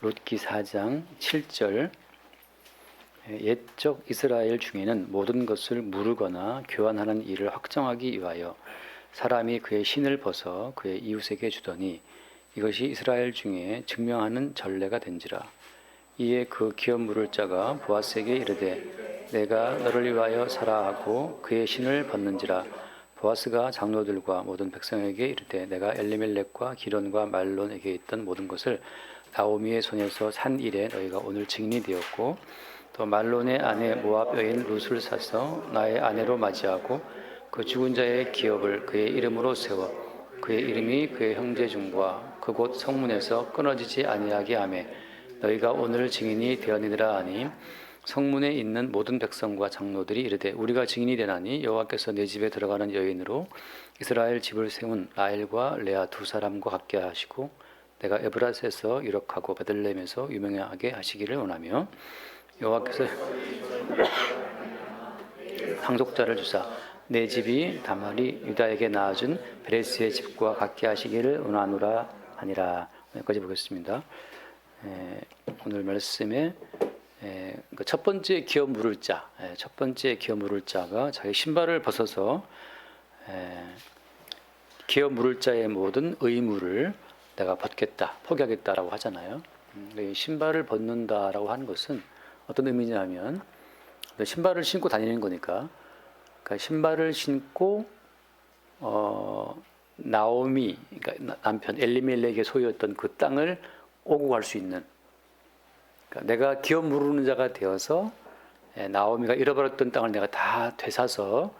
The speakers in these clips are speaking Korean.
룻기 4장 7절 옛적 이스라엘 중에는 모든 것을 무르거나 교환하는 일을 확정하기 위하여 사람이 그의 신을 벗어 그의 이웃에게 주더니 이것이 이스라엘 중에 증명하는 전례가 된지라. 이에 그 기업 물을 자가 보아스에게 이르되 내가 너를 위하여 사라 하고 그의 신을 벗는지라. 보아스가 장로들과 모든 백성에게 이르되 내가 엘리멜렉과 기론과 말론에게 있던 모든 것을 나오미의 손에서 산 일에 너희가 오늘 증인이 되었고 또 말론의 아내 모압 여인 룻을 사서 나의 아내로 맞이하고 그 죽은 자의 기업을 그의 이름으로 세워 그의 이름이 그의 형제 중과 그곳 성문에서 끊어지지 아니하게 하매 너희가 오늘 증인이 되었느니라 하니 성문에 있는 모든 백성과 장로들이 이르되 우리가 증인이 되나니 여호와께서 내 집에 들어가는 여인으로 이스라엘 집을 세운 라헬과 레아 두 사람과 같게 하시고 내가 에브라스에서 유력하고 베들레헴에서 유명하게 하시기를 원하며 여호와께서 상속자를 주사 내 집이 다말이 유다에게 낳아준 베레스의 집과 같게 하시기를 원하노라 하니라. 여기까지 보겠습니다. 오늘 말씀에 첫 번째 기업 물을 자, 첫 번째 기업 물을 자가 자기 신발을 벗어서 기업 물을 자의 모든 의무를 내가 벗겠다, 포기하겠다라고 하잖아요. 신발을 벗는다라고 하는 것은 어떤 의미냐면 신발을 신고 다니는 거니까, 그러니까 신발을 신고 나오미, 그러니까 남편 엘리멜렉의 소유였던 그 땅을 오고 갈 수 있는, 그러니까 내가 기업 무르는 자가 되어서 나오미가 잃어버렸던 땅을 내가 다 되사서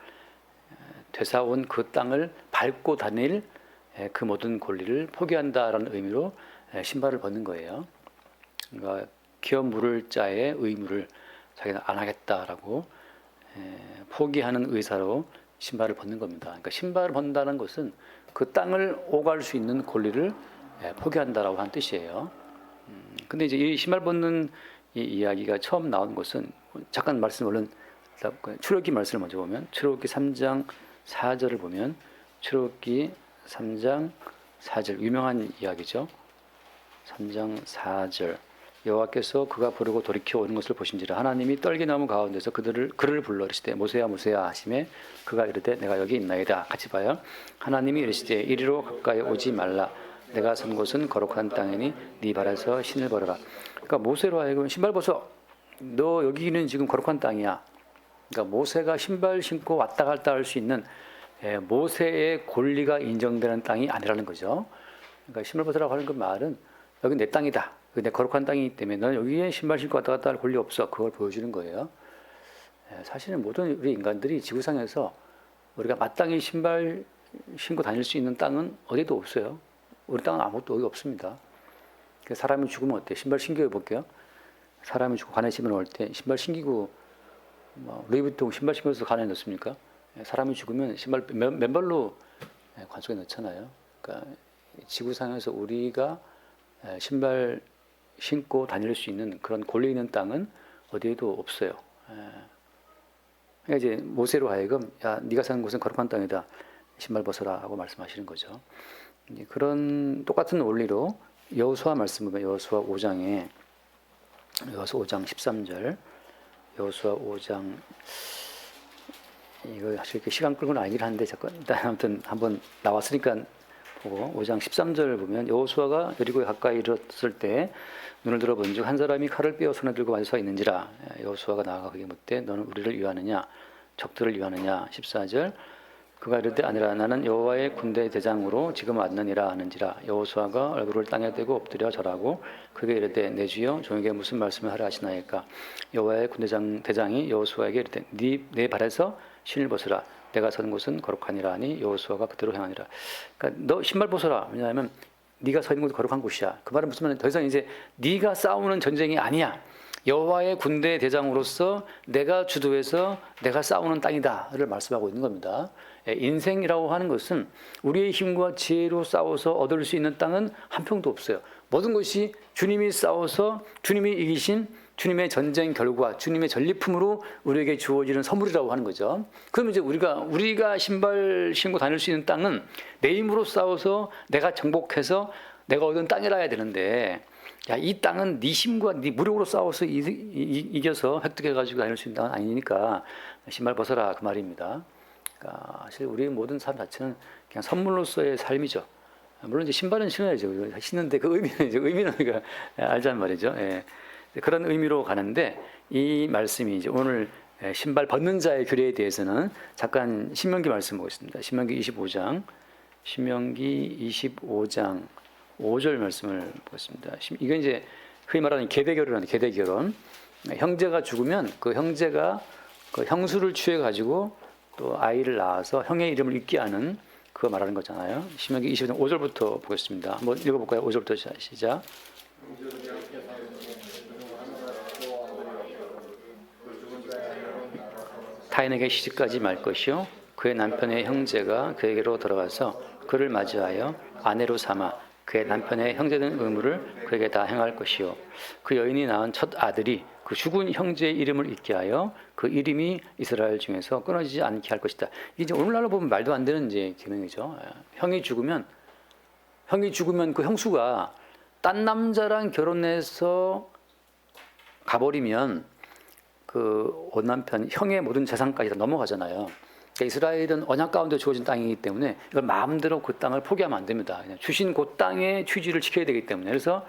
되사온 그 땅을 밟고 다닐 그 모든 권리를 포기한다라는 의미로 신발을 벗는 거예요. 그러니까 기업 물을 자의 의무를 자기는 안 하겠다라고 포기하는 의사로 신발을 벗는 겁니다. 그러니까 신발을 벗는다는 것은 그 땅을 오갈 수 있는 권리를 포기한다라고 하는 뜻이에요. 근데 이제 이 신발 벗는 이 이야기가 처음 나온 것은, 잠깐 말씀 얼른 출애굽기 말씀을 먼저 보면 출애굽기 3장 4절을 보면 출애굽기 3장 4절 유명한 이야기죠. 3장 4절 여호와께서 그가 부르고 돌이켜 오는 것을 보신지라 하나님이 떨기나무 가운데서 그를 불러 이르시되 모세야 모세야 하시매 그가 이르되 내가 여기 있나이다. 같이 봐요. 하나님이 이르시되 이리로 가까이 오지 말라. 내가 선 곳은 거룩한 땅이니 네 발에서 신을 벗어라. 그러니까 모세로 하여금 신발 벗어. 너 여기는 지금 거룩한 땅이야. 그러니까 모세가 신발 신고 왔다 갔다 할 수 있는 모세의 권리가 인정되는 땅이 아니라는 거죠. 그러니까 신발 벗으라고 하는 그 말은 여기 내 땅이다. 내 거룩한 땅이기 때문에 너는 여기에 신발 신고 왔다 갔다 할 권리 없어. 그걸 보여주는 거예요. 사실은 모든 우리 인간들이 지구상에서 우리가 마땅히 신발 신고 다닐 수 있는 땅은 어디도 없어요. 우리 땅은 아무것도 여기 없습니다. 사람이 죽으면 어때? 신발 신겨 볼게요. 사람이 죽고 관에 집어넣을 때 신발 신기고 루이비통 신발 신겨서 관에 넣습니까? 사람이 죽으면 신발 맨발로 관 속에 넣잖아요. 그러니까 지구상에서 우리가 신발 신고 다닐 수 있는 그런 권리 있는 땅은 어디에도 없어요. 그러니까 이제 모세로 하여금 야 네가 사는 곳은 거룩한 땅이다. 신발 벗어라 하고 말씀하시는 거죠. 그런 똑같은 원리로 여호수아 말씀 보면 여호수아 5장 13절 여호수아 5장 이거 사실 이렇게 시간 끌고는 아니긴 한데 잠깐 일단 아무튼 한번 나왔으니까 보고 5장 13절을 보면 여호수아가 여리고에 가까이 이르렀을 때 눈을 들어 본즉 한 사람이 칼을 빼어 손에 들고 앉아 서 있는지라. 여호수아가 나아가 그에게 묻되 너는 우리를 위하느냐 적들을 위하느냐. 14절 그가 이르되 아니라 나는 여호와의 군대 대장으로 지금 왔느니라 하는지라. 여호수아가 얼굴을 땅에 대고 엎드려 절하고 그에게 이르되 내 주여 종에게 무슨 말씀을 하려 하시나이까. 여호와의 군대 대장이 여호수아에게 이르되 내 발에서 신을 벗으라. 내가 서는 곳은 거룩하니라 하니 여호수아가 그대로 행하니라. 그러니까 너 신발 벗어라. 왜냐하면 네가 서 있는 곳은 거룩한 곳이야. 그 말은 무슨 말이냐? 더 이상 이제 네가 싸우는 전쟁이 아니야. 여호와의 군대 대장으로서 내가 주도해서 내가 싸우는 땅이다를 말씀하고 있는 겁니다. 인생이라고 하는 것은 우리의 힘과 지혜로 싸워서 얻을 수 있는 땅은 한 평도 없어요. 모든 것이 주님이 싸워서 주님이 이기신 주님의 전쟁 결과, 주님의 전리품으로 우리에게 주어지는 선물이라고 하는 거죠. 그러면 이제 우리가 신발 신고 다닐 수 있는 땅은 내 힘으로 싸워서 내가 정복해서 내가 얻은 땅이라 해야 되는데, 야, 이 땅은 네 힘과 네 무력으로 싸워서 이겨서 획득해가지고 다닐 수 있는 땅은 아니니까 신발 벗어라, 그 말입니다. 그러니까 사실 우리의 모든 삶 자체는 그냥 선물로서의 삶이죠. 물론 이제 신발은 신어야죠. 신는데 그 의미는 우리가 알자는 말이죠. 예. 그런 의미로 가는데 이 말씀이 이제 오늘 신발 벗는 자의 규례에 대해서는 잠깐 신명기 말씀 보겠습니다. 신명기 25장 5절 말씀을 보겠습니다. 이건 이제 흔히 말하는 계대결혼. 형제가 죽으면 그 형제가 그 형수를 취해 가지고 또 아이를 낳아서 형의 이름을 잊게 하는 그거 말하는 거잖아요. 신명기 25장 5절부터 보겠습니다. 한번 읽어볼까요? 5절부터 시작. 타인에게 시집가지 말 것이요 그의 남편의 형제가 그에게로 들어가서 그를 맞이하여 아내로 삼아 그의 남편의 형제된 의무를 그에게 다 행할 것이요 그 여인이 낳은 첫 아들이 그 죽은 형제의 이름을 잊게 하여 그 이름이 이스라엘 중에서 끊어지지 않게 할 것이다. 이제 오늘날로 보면 말도 안 되는 이제 계명이죠. 형이 죽으면 그 형수가 딴 남자랑 결혼해서 가버리면 그 원남편 형의 모든 재산까지 다 넘어가잖아요. 그러니까 이스라엘은 언약 가운데 주어진 땅이기 때문에 이걸 마음대로 그 땅을 포기하면 안 됩니다. 그냥 주신 그 땅의 취지를 지켜야 되기 때문에 그래서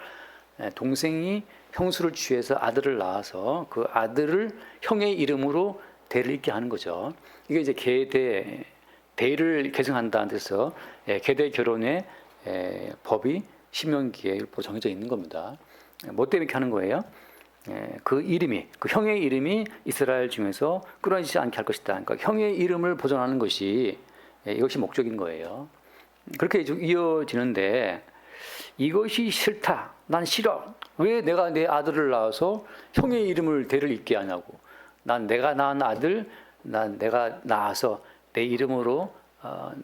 동생이 형수를 취해서 아들을 낳아서 그 아들을 형의 이름으로 대를 잇게 하는 거죠. 이게 이제 대를 계승한다는 데서 계대 결혼의 법이 신명기에 정해져 있는 겁니다. 뭐 때문에 이렇게 하는 거예요? 그 형의 이름이 이스라엘 중에서 끊어지지 않게 할 것이다. 그러니까 형의 이름을 보존하는 것이 이것이 목적인 거예요. 그렇게 이어지는데 이것이 싫다. 난 싫어. 왜 내가 내 아들을 낳아서 형의 이름을 대를 잇게 하냐고. 난 내가 낳은 아들, 내가 낳아서 내 이름으로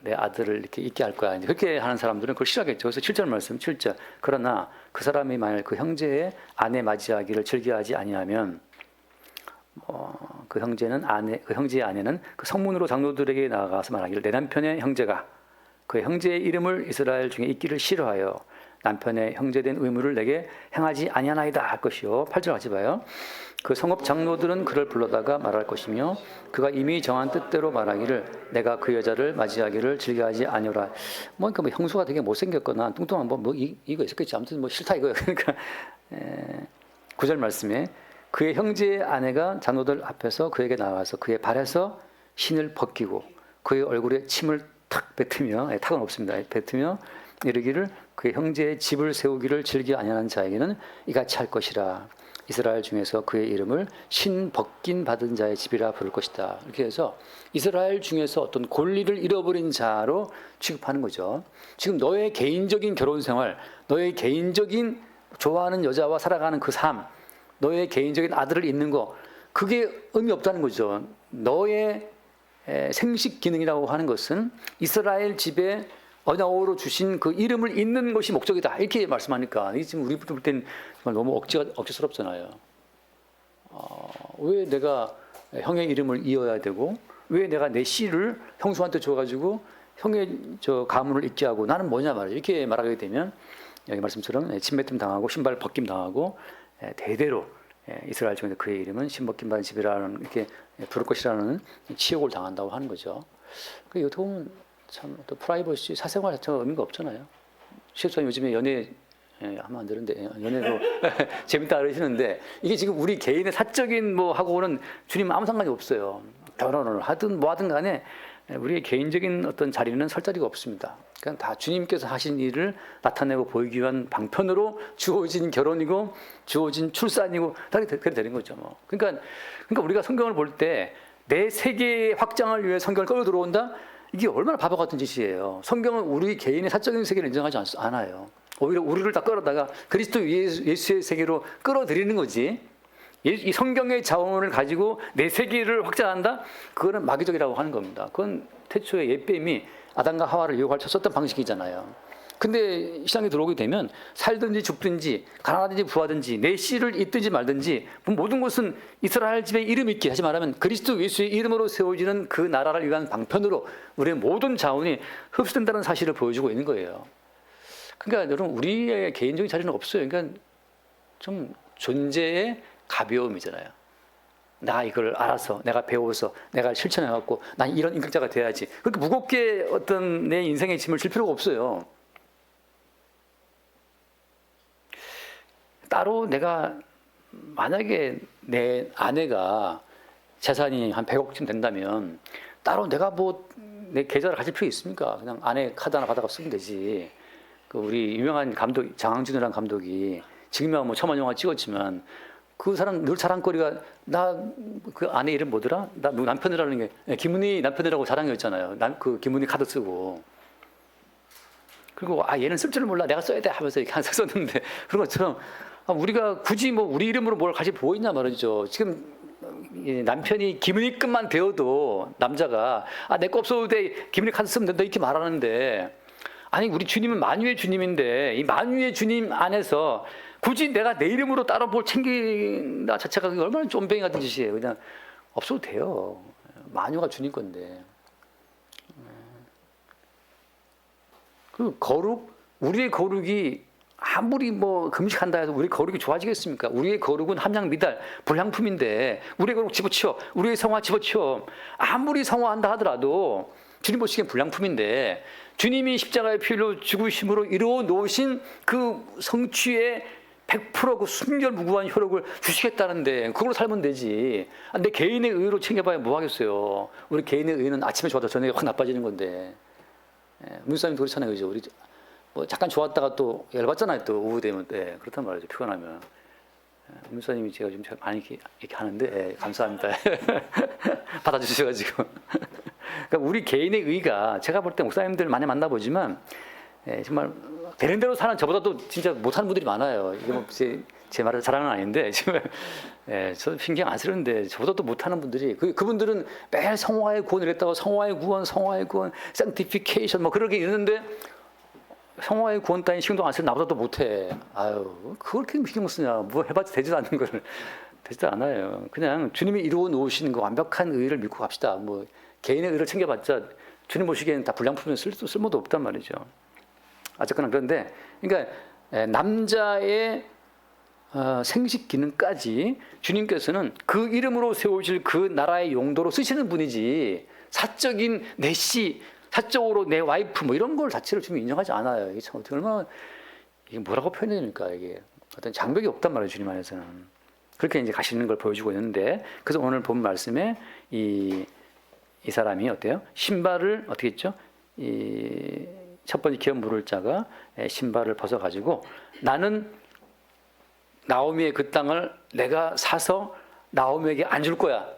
내 아들을 이렇게 잇게 할 거야. 그렇게 하는 사람들은 그걸 싫어하겠죠. 그래서 7절 말씀, 7절. 그러나 그 사람이 만약 그 형제의 아내 맞이하기를 즐겨하지 아니하면 그 형제의 아내는 그 성문으로 장로들에게 나가서 말하기를 내 남편의 형제가 그 형제의 이름을 이스라엘 중에 잇기를 싫어하여 남편의 형제된 의무를 내게 행하지 아니하나이다 할 것이요. 8절 같이 봐요. 그 성읍 장로들은 그를 불러다가 말할 것이며 그가 이미 정한 뜻대로 말하기를 내가 그 여자를 맞이하기를 즐겨하지 아니오라. 그러니까 형수가 되게 못생겼거나 뚱뚱한 이거 있었겠지. 아무튼 싫다 이거예요. 그러니까 9절 말씀에 그의 형제의 아내가 장로들 앞에서 그에게 나와서 그의 발에서 신을 벗기고 그의 얼굴에 침을 탁 뱉으며 탁은 없습니다. 뱉으며 이르기를 그의 형제의 집을 세우기를 즐겨 아니하는 자에게는 이같이 할 것이라. 이스라엘 중에서 그의 이름을 신 벗긴 받은 자의 집이라 부를 것이다. 이렇게 해서 이스라엘 중에서 어떤 권리를 잃어버린 자로 취급하는 거죠. 지금 너의 개인적인 결혼 생활, 너의 개인적인 좋아하는 여자와 살아가는 그 삶, 너의 개인적인 아들을 잊는 거, 그게 의미 없다는 거죠. 너의 생식 기능이라고 하는 것은 이스라엘 집에 언약으로 주신 그 이름을 잊는 것이 목적이다. 이렇게 말씀하니까 이게 지금 우리 볼 때는 정말 너무 억지스럽잖아요. 왜 내가 형의 이름을 이어야 되고 왜 내가 내 씨를 형수한테 줘가지고 형의 가문을 잊게 하고 나는 뭐냐 말이에요. 이렇게 말하게 되면 여기 말씀처럼 침뱉음 당하고 신발 벗김 당하고 대대로 이스라엘 중에 그의 이름은 신벗김 받은 집이라는 이렇게 부를 것이라는 치욕을 당한다고 하는 거죠. 그 어떻게 보면 참 또 프라이버시 사생활 자체가 의미가 없잖아요. 시집사님 요즘에 연애 하면 안 되는데 연애로 재밌다 그러시는데 이게 지금 우리 개인의 사적인 하고는 주님 아무 상관이 없어요. 결혼을 하든 뭐 하든 간에 우리의 개인적인 어떤 자리는 설 자리가 없습니다. 그냥 다 주님께서 하신 일을 나타내고 보이기 위한 방편으로 주어진 결혼이고 주어진 출산이고 다 그렇게 되는 거죠. 그러니까 우리가 성경을 볼 때 내 세계의 확장을 위해 성경을 끌어 들어온다. 이게 얼마나 바보 같은 짓이에요. 성경은 우리 개인의 사적인 세계를 인정하지 않아요. 오히려 우리를 다 끌어다가 그리스도 예수의 세계로 끌어들이는 거지. 이 성경의 자원을 가지고 내 세계를 확장한다? 그거는 마귀적이라고 하는 겁니다. 그건 태초에 옛뱀이 아담과 하와를 유혹할 쳤었던 방식이잖아요. 근데 신앙에 들어오게 되면 살든지 죽든지 가난하든지 부하든지 내 씨를 잇든지 말든지 모든 것은 이스라엘 집의 이름 있게 하지 말하면 그리스도 예수의 이름으로 세워지는 그 나라를 위한 방편으로 우리의 모든 자원이 흡수된다는 사실을 보여주고 있는 거예요. 그러니까 여러분 우리의 개인적인 자리는 없어요. 그러니까 좀 존재의 가벼움이잖아요. 나 이걸 알아서, 내가 배워서, 내가 실천해갖고 난 이런 인격자가 돼야지. 그렇게 무겁게 어떤 내 인생의 짐을 질 필요가 없어요. 따로 내가 만약에 내 아내가 재산이 한 100억쯤 된다면 따로 내가 뭐 내 계좌를 가질 필요 있습니까? 그냥 아내 카드 하나 받아가 쓰면 되지. 그 우리 유명한 감독 장항준이라는 감독이 지금이야 뭐 천만 영화 찍었지만 그 사람 늘 자랑거리가 나 그 아내 이름 뭐더라? 나 남편이라는 게 김은희 남편이라고 자랑이었잖아요. 그 김은희 카드 쓰고. 그리고 얘는 쓸 줄 몰라 내가 써야 돼 하면서 이렇게 항상 썼는데 그런 것처럼 우리가 굳이 뭐 우리 이름으로 뭘 가지고 보고 있냐 말이죠. 지금 남편이 김은희급만 되어도 남자가 내 거 없어도 돼 김은희 카드 쓰면 된다 이렇게 말하는데 아니 우리 주님은 만유의 주님인데 이 만유의 주님 안에서 굳이 내가 내 이름으로 따로 뭘 챙긴다 자체가 얼마나 쫌뱅이 같은 짓이에요. 그냥 없어도 돼요. 만유가 주님 건데. 그 거룩, 우리의 거룩이 아무리 뭐 금식한다 해도 우리의 거룩이 좋아지겠습니까? 우리의 거룩은 함량 미달, 불량품인데 우리의 거룩 집어치워, 우리의 성화 집어치워. 아무리 성화한다 하더라도 주님 보시기엔 불량품인데 주님이 십자가의 피로 죽으심으로 이루어 놓으신 그 성취의 100%그 순결무구한 효력을 주시겠다는데 그걸로 살면 되지. 내 개인의 의로 챙겨봐야 뭐 하겠어요. 우리 개인의 의는 아침에 좋아도 저녁에 확 나빠지는 건데. 문사님도 그렇잖아요. 그죠? 우리 뭐 잠깐 좋았다가 또 열받잖아요. 또 오후 되면 그렇단 말이죠. 피곤하면. 문사님이 제가 좀 많이 이렇게 하는데 감사합니다. 받아주셔가지고. 그러니까 우리 개인의 의가 제가 볼 때 목사님들 많이 만나보지만 정말 되는 대로 사는 저보다도 진짜 못하는 분들이 많아요. 이게 뭐 제 말을 자랑은 아닌데 지금 저 신경 안 쓰는데 저보다도 못하는 분들이 그분들은 매일 성화의 구원을 했다고 성화의 구원, sanctification 뭐 그렇게 있는데 성화의 구원 따윈 신경도 안 쓰는 나보다도 못해. 아유 그걸 이렇게 신경 쓰냐? 뭐 해봤자 되지도 않는 거를 되지도 않아요. 그냥 주님이 이루어 놓으시는 그 완벽한 의를 믿고 갑시다. 뭐 개인의 의를 챙겨봤자 주님 보시기에는 다 불량품에 쓸모도 없단 말이죠. 어쨌거나 그런데 그러니까 남자의 생식 기능까지 주님께서는 그 이름으로 세우실 그 나라의 용도로 쓰시는 분이지 사적인 내 씨, 사적으로 내 와이프 뭐 이런 걸 자체를 주님 인정하지 않아요. 이게 참 어떻게 얼마나 이게 뭐라고 표현해야 됩니까? 이게 어떤 장벽이 없단 말이에요. 주님 안에서는. 그렇게 이제 가시는 걸 보여주고 있는데 그래서 오늘 본 말씀에 이 사람이 어때요? 신발을 어떻게 했죠? 이 첫 번째 기업 물을 자가 신발을 벗어 가지고 나는 나오미의 그 땅을 내가 사서 나오미에게 안 줄 거야.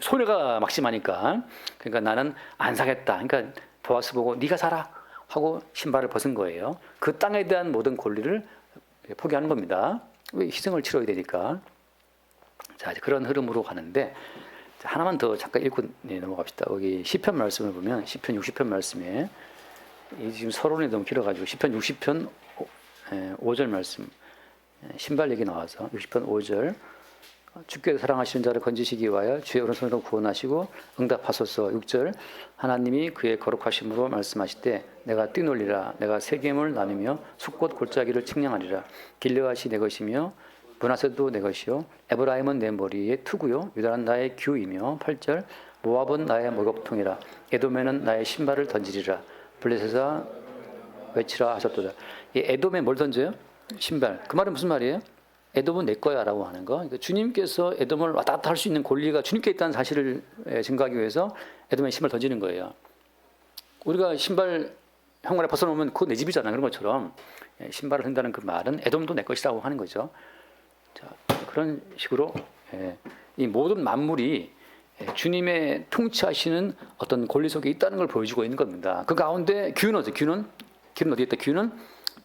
손해가 막심하니까. 그러니까 나는 안 사겠다. 그러니까 보아스 보고 네가 사라 하고 신발을 벗은 거예요. 그 땅에 대한 모든 권리를 포기하는 겁니다. 왜 희생을 치러야 되니까. 자, 이제 그런 흐름으로 가는데 하나만 더 잠깐 읽고 넘어갑시다. 여기 시편 말씀을 보면 시편 60편 말씀에 이 지금 서론이 너무 길어가지고 시편 60편 5절 말씀 신발 얘기 나와서 60편 5절 주께서 사랑하시는 자를 건지시기 위하여 주의 오른손으로 구원하시고 응답하소서. 6절 하나님이 그의 거룩하심으로 말씀하시되 내가 뛰놀리라 내가 세겜을 나누며 숫꽃 골짜기를 측량하리라. 길르앗이 내 것이며 므낫세도 내 것이요 에브라임은 내 머리의 투구요 유다는 나의 규이며 8절 모압은 나의 목욕통이라 에돔에는 나의 신발을 던지리라. 블레셋아 외치라 하셨도다. 이 에돔에 뭘 던져요? 신발. 그 말은 무슨 말이에요? 에돔은 내 거야 라고 하는 거. 그러니까 주님께서 에돔을 왔다 갔다 할 수 있는 권리가 주님께 있다는 사실을 증거하기 위해서 에돔에 신발 던지는 거예요. 우리가 신발 형관에 벗어놓으면 그거 내 집이잖아. 그런 것처럼 신발을 한다는 그 말은 에돔도 내 것이라고 하는 거죠. 자, 그런 식으로 이 모든 만물이 주님의 통치하시는 어떤 권리 속에 있다는 걸 보여주고 있는 겁니다. 그 가운데 규는 어디? 규는 어디 있다? 규는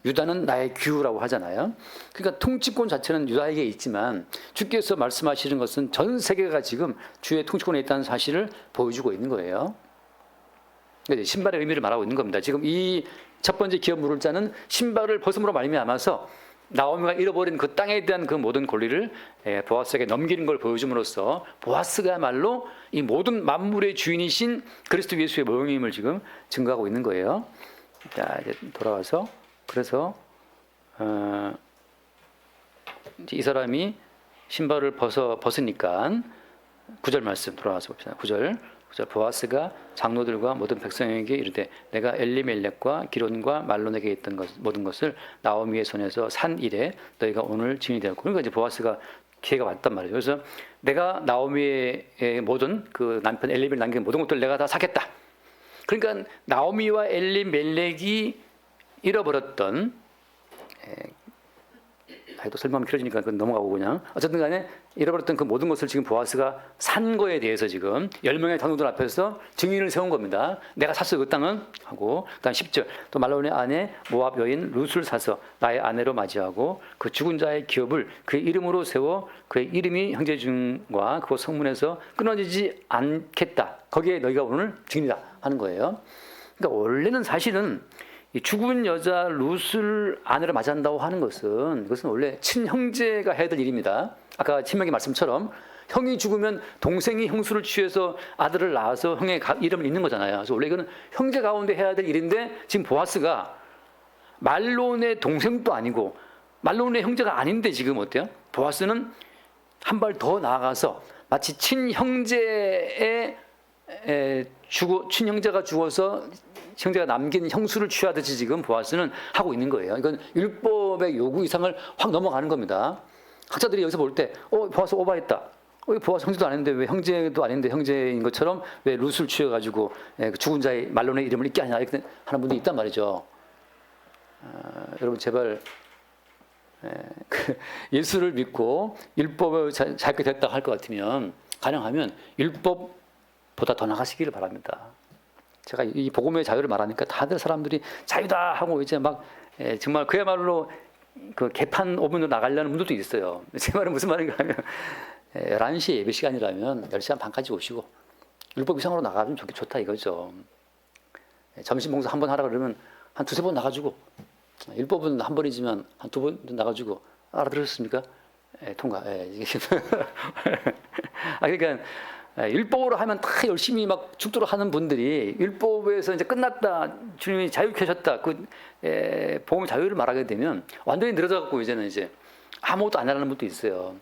유다는 나의 규라고 하잖아요. 그러니까 통치권 자체는 유다에게 있지만 주께서 말씀하시는 것은 전 세계가 지금 주의 통치권에 있다는 사실을 보여주고 있는 거예요. 그러니까 신발의 의미를 말하고 있는 겁니다. 지금 이 첫 번째 기업 물을 자는 신발을 벗음으로 말미암아서 나오미가 잃어버린 그 땅에 대한 그 모든 권리를 보아스에게 넘기는 걸 보여줌으로써 보아스가야말로 이 모든 만물의 주인이신 그리스도 예수의 모형임을 지금 증거하고 있는 거예요. 자, 이제 돌아와서 그래서 이 사람이 신발을 벗으니까 9절 말씀 돌아와서 봅시다. 9절 보아스가 장로들과 모든 백성에게 이르되 내가 엘리멜렉과 기론과 말론에게 있던 모든 것을 나오미의 손에서 산 이래 너희가 오늘 증인이 되었고, 그러니까 이제 보아스가 기회가 왔단 말이죠. 그래서 내가 나오미의 모든 그 남편 엘리멜렉 남긴 모든 것들 내가 다 사겠다. 그러니까 나오미와 엘리멜렉이 잃어버렸던, 또 설명하면 길어지니까 그건 넘어가고 그냥 어쨌든 간에 잃어버렸던 그 모든 것을 지금 보아스가 산 거에 대해서 지금 10명의 장로들 앞에서 증인을 세운 겁니다. 내가 샀어요 그 땅은 하고. 그다음 10절 또 말론의 아내 모압 여인 룻을 사서 나의 아내로 맞이하고 그 죽은 자의 기업을 그의 이름으로 세워 그의 이름이 형제 중과 그곳 성문에서 끊어지지 않겠다. 거기에 너희가 오늘 증인이다 하는 거예요. 그러니까 원래는 사실은 이 죽은 여자 룻을 아내로 맞이한다고 하는 것은 이것은 원래 친형제가 해야 될 일입니다. 아까 신명기 말씀처럼 형이 죽으면 동생이 형수를 취해서 아들을 낳아서 형의 이름을 잇는 거잖아요. 그래서 원래 이거는 형제 가운데 해야 될 일인데 지금 보아스가 말론의 동생도 아니고 말론의 형제가 아닌데 지금 어때요? 보아스는 한 발 더 나아가서 마치 친형제가 죽어서 형제가 남긴 형수를 취하듯이 지금 보아스는 하고 있는 거예요. 이건 율법의 요구 이상을 확 넘어가는 겁니다. 학자들이 여기서 볼 때, 보아스 오바했다. 보아스 형제도 아닌데 왜 형제도 아닌데 형제인 것처럼 왜 룻을 취해가지고 죽은 자의 말론의 이름을 잊게 하냐 이렇게 하는 분들이 있단 말이죠. 여러분 제발 예수를 믿고 율법을 잘 됐다 할 것 같으면 가능하면 율법보다 더 나가시기를 바랍니다. 제가 이 복음의 자유를 말하니까 다들 사람들이 자유다 하고 이제 막 정말 그야말로 그 개판 오븐으로 나가려는 분들도 있어요. 제 말은 무슨 말인가 하면 11시 예배 시간이라면 10시 한 반까지 오시고 율법 이상으로 나가면 좋다 이거죠. 점심 봉사 한 번 하라 그러면 한 두세 번 나가지고, 율법은 한 번이지만 한 두 번 나가지고, 알아들으셨습니까? 통과. 그러니까 율법으로 하면 다 열심히 막 죽도록 하는 분들이 율법에서 이제 끝났다, 주님이 자유케 하셨다, 복음 자유를 말하게 되면 완전히 늘어져 갖고 이제는 이제 아무것도 안 하는 분도 있어요.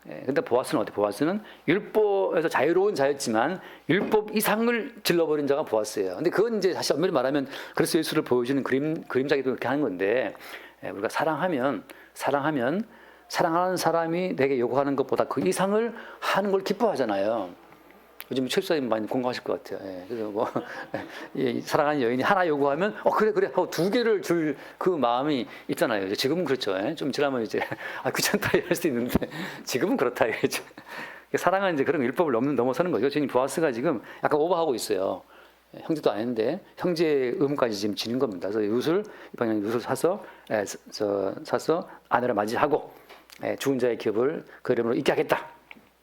근데 보아스는 어때? 보아스는 율법에서 자유로운 자였지만 율법 이상을 질러버린 자가 보아스예요. 근데 그건 이제 다시 엄밀히 말하면 그리스도 예수를 보여주는 그림자기도 그렇게 하는 건데, 우리가 사랑하면 사랑하는 사람이 내게 요구하는 것보다 그 이상을 하는 걸 기뻐하잖아요. 요즘 최수사님 많이 공감하실 것 같아요. 그래서 뭐 사랑하는 여인이 하나 요구하면 그래 하고 두 개를 줄 그 마음이 있잖아요. 지금은 그렇죠. 좀 지나면 이제 귀찮다 이럴 수도 있는데 지금은 그렇다 이거죠. 사랑은 이제 그런 율법을 넘어서는 거죠. 지금 보아스가 지금 약간 오버하고 있어요. 형제도 아닌데 형제의 의무까지 지금 지는 겁니다. 그래서 룻을 사서 아내를 맞이하고 죽은 자의 기업을 그 이름으로 잊게 하겠다.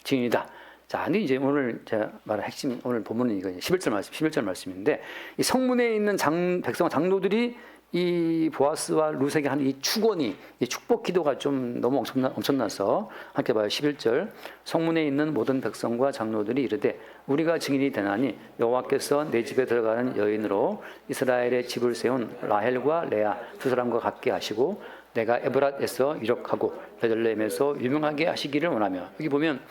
증인이다. 자, 근데 이제 오늘 제가 말한 핵심, 오늘 본문은 이거 11절 말씀인데, 이 성문에 있는 백성과 장로들이 이 보아스와 룻에게 하는 이 축원이, 이 축복 기도가 좀 너무 엄청나서 함께 봐요. 11절. 성문에 있는 모든 백성과 장로들이 이르되 우리가 증인이 되나니 여호와께서 내 집에 들어가는 여인으로 이스라엘의 집을 세운 라헬과 레아 두 사람과 같게 하시고 내가 에브랏에서 유력하고 베들레헴에서 유명하게 하시기를 원하며. 여기 보면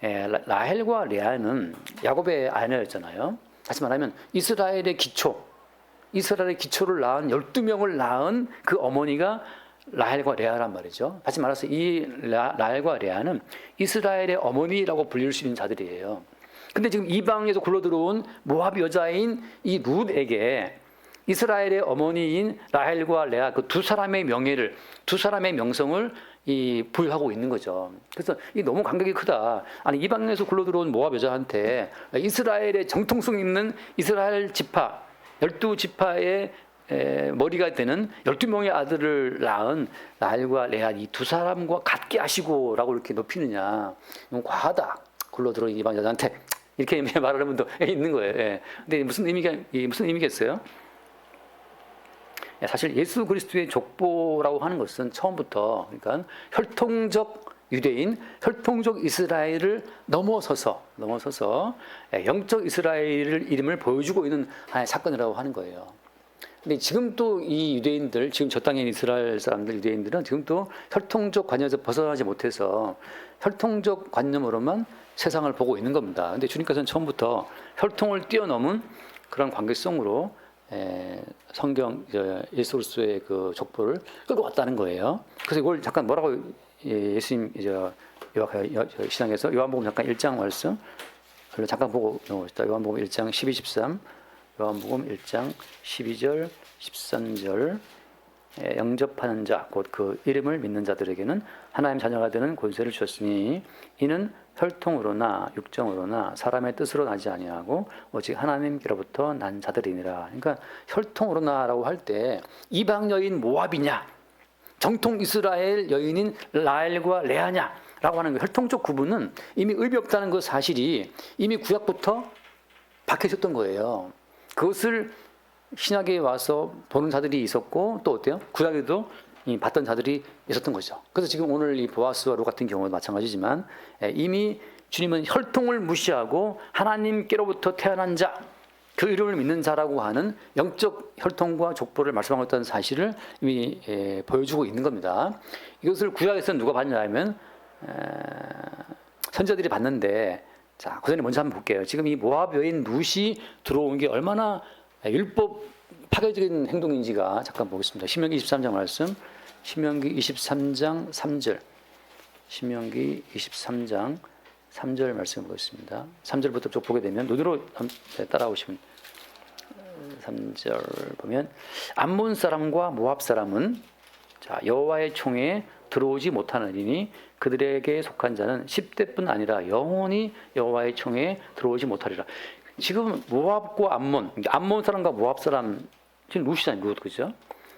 라헬과 레아는 야곱의 아내였잖아요. 다시 말하면 이스라엘의 기초를 낳은 12명을 낳은 그 어머니가 라헬과 레아란 말이죠. 다시 말해서 이 라헬과 레아는 이스라엘의 어머니라고 불릴 수 있는 자들이에요. 근데 지금 이방에서 굴러들어온 모압 여자인 이 룻에게 이스라엘의 어머니인 라헬과 레아 그 두 사람의 명성을 부여하고 있는 거죠. 그래서 이 너무 감격이 크다. 아니 이방에서 굴러들어온 모압 여자한테 이스라엘의 정통성 있는 이스라엘 지파 12지파의 머리가 되는 12명의 아들을 낳은 라헬과 레아 이 두 사람과 같게 하시고라고 이렇게 높이느냐. 너무 과하다. 굴러들어온 이방 여자한테 이렇게 말하는 분도 있는 거예요. 근데 무슨 의미겠어요? 사실 예수 그리스도의 족보라고 하는 것은 처음부터 그러니까 혈통적 유대인, 혈통적 이스라엘을 넘어서서 영적 이스라엘 이름을 보여주고 있는 하나의 사건이라고 하는 거예요. 근데 지금 또 이 유대인들, 지금 저 땅에 이스라엘 사람들 유대인들은 지금 또 혈통적 관념에서 벗어나지 못해서 혈통적 관념으로만 세상을 보고 있는 겁니다. 근데 주님께서는 처음부터 혈통을 뛰어넘은 그런 관계성으로 성경 예수 그리스도의 그 족보를 끌고 왔다는 거예요. 그래서 이걸 잠깐 뭐라고 예수님 신앙에서 요한복음 잠깐 1장 말씀 잠깐 보고 넘어갑시다. 요한복음 1장 12, 13 요한복음 1장 12절 13절 영접하는 자 곧 그 이름을 믿는 자들에게는 하나님 자녀가 되는 권세를 주셨으니 이는 혈통으로나 육정으로나 사람의 뜻으로 나지 아니하고 오직 하나님께로부터 난 자들이니라. 그러니까 혈통으로나라고 할 때 이방 여인 모압이냐 정통 이스라엘 여인인 라헬과 레아냐라고 하는 그 혈통적 구분은 이미 의미 없다는 그 사실이 이미 구약부터 박혀 있었던 거예요. 그것을 신약에 와서 보는 자들이 있었고 또 어때요? 구약에도 봤던 자들이 있었던 거죠. 그래서 지금 오늘 이 보아스와 룻 같은 경우도 마찬가지지만 이미 주님은 혈통을 무시하고 하나님께로부터 태어난 자, 그 이름을 믿는 자라고 하는 영적 혈통과 족보를 말씀하고 있다는 사실을 이미 보여주고 있는 겁니다. 이것을 구약에서는 누가 봤냐면 선지자들이 봤는데 자, 그 전에 먼저 한번 볼게요. 지금 이 모압 여인 룻이 들어온 게 얼마나 율법 파괴적인 행동인지가 잠깐 보겠습니다. 신명기 23장 말씀, 신명기 23장 3절, 신명기 23장 3절 말씀 보겠습니다. 3절부터 쭉 보게 되면 눈으로 따라오시면 3절 보면 암몬 사람과 모압 사람은 자 여호와의 총회에 들어오지 못하느니 그들에게 속한 자는 10대뿐 아니라 영원히 여호와의 총회에 들어오지 못하리라. 지금 모압과 암몬 사람과 모압 사람 지금 룻이잖아요, 룻 그죠?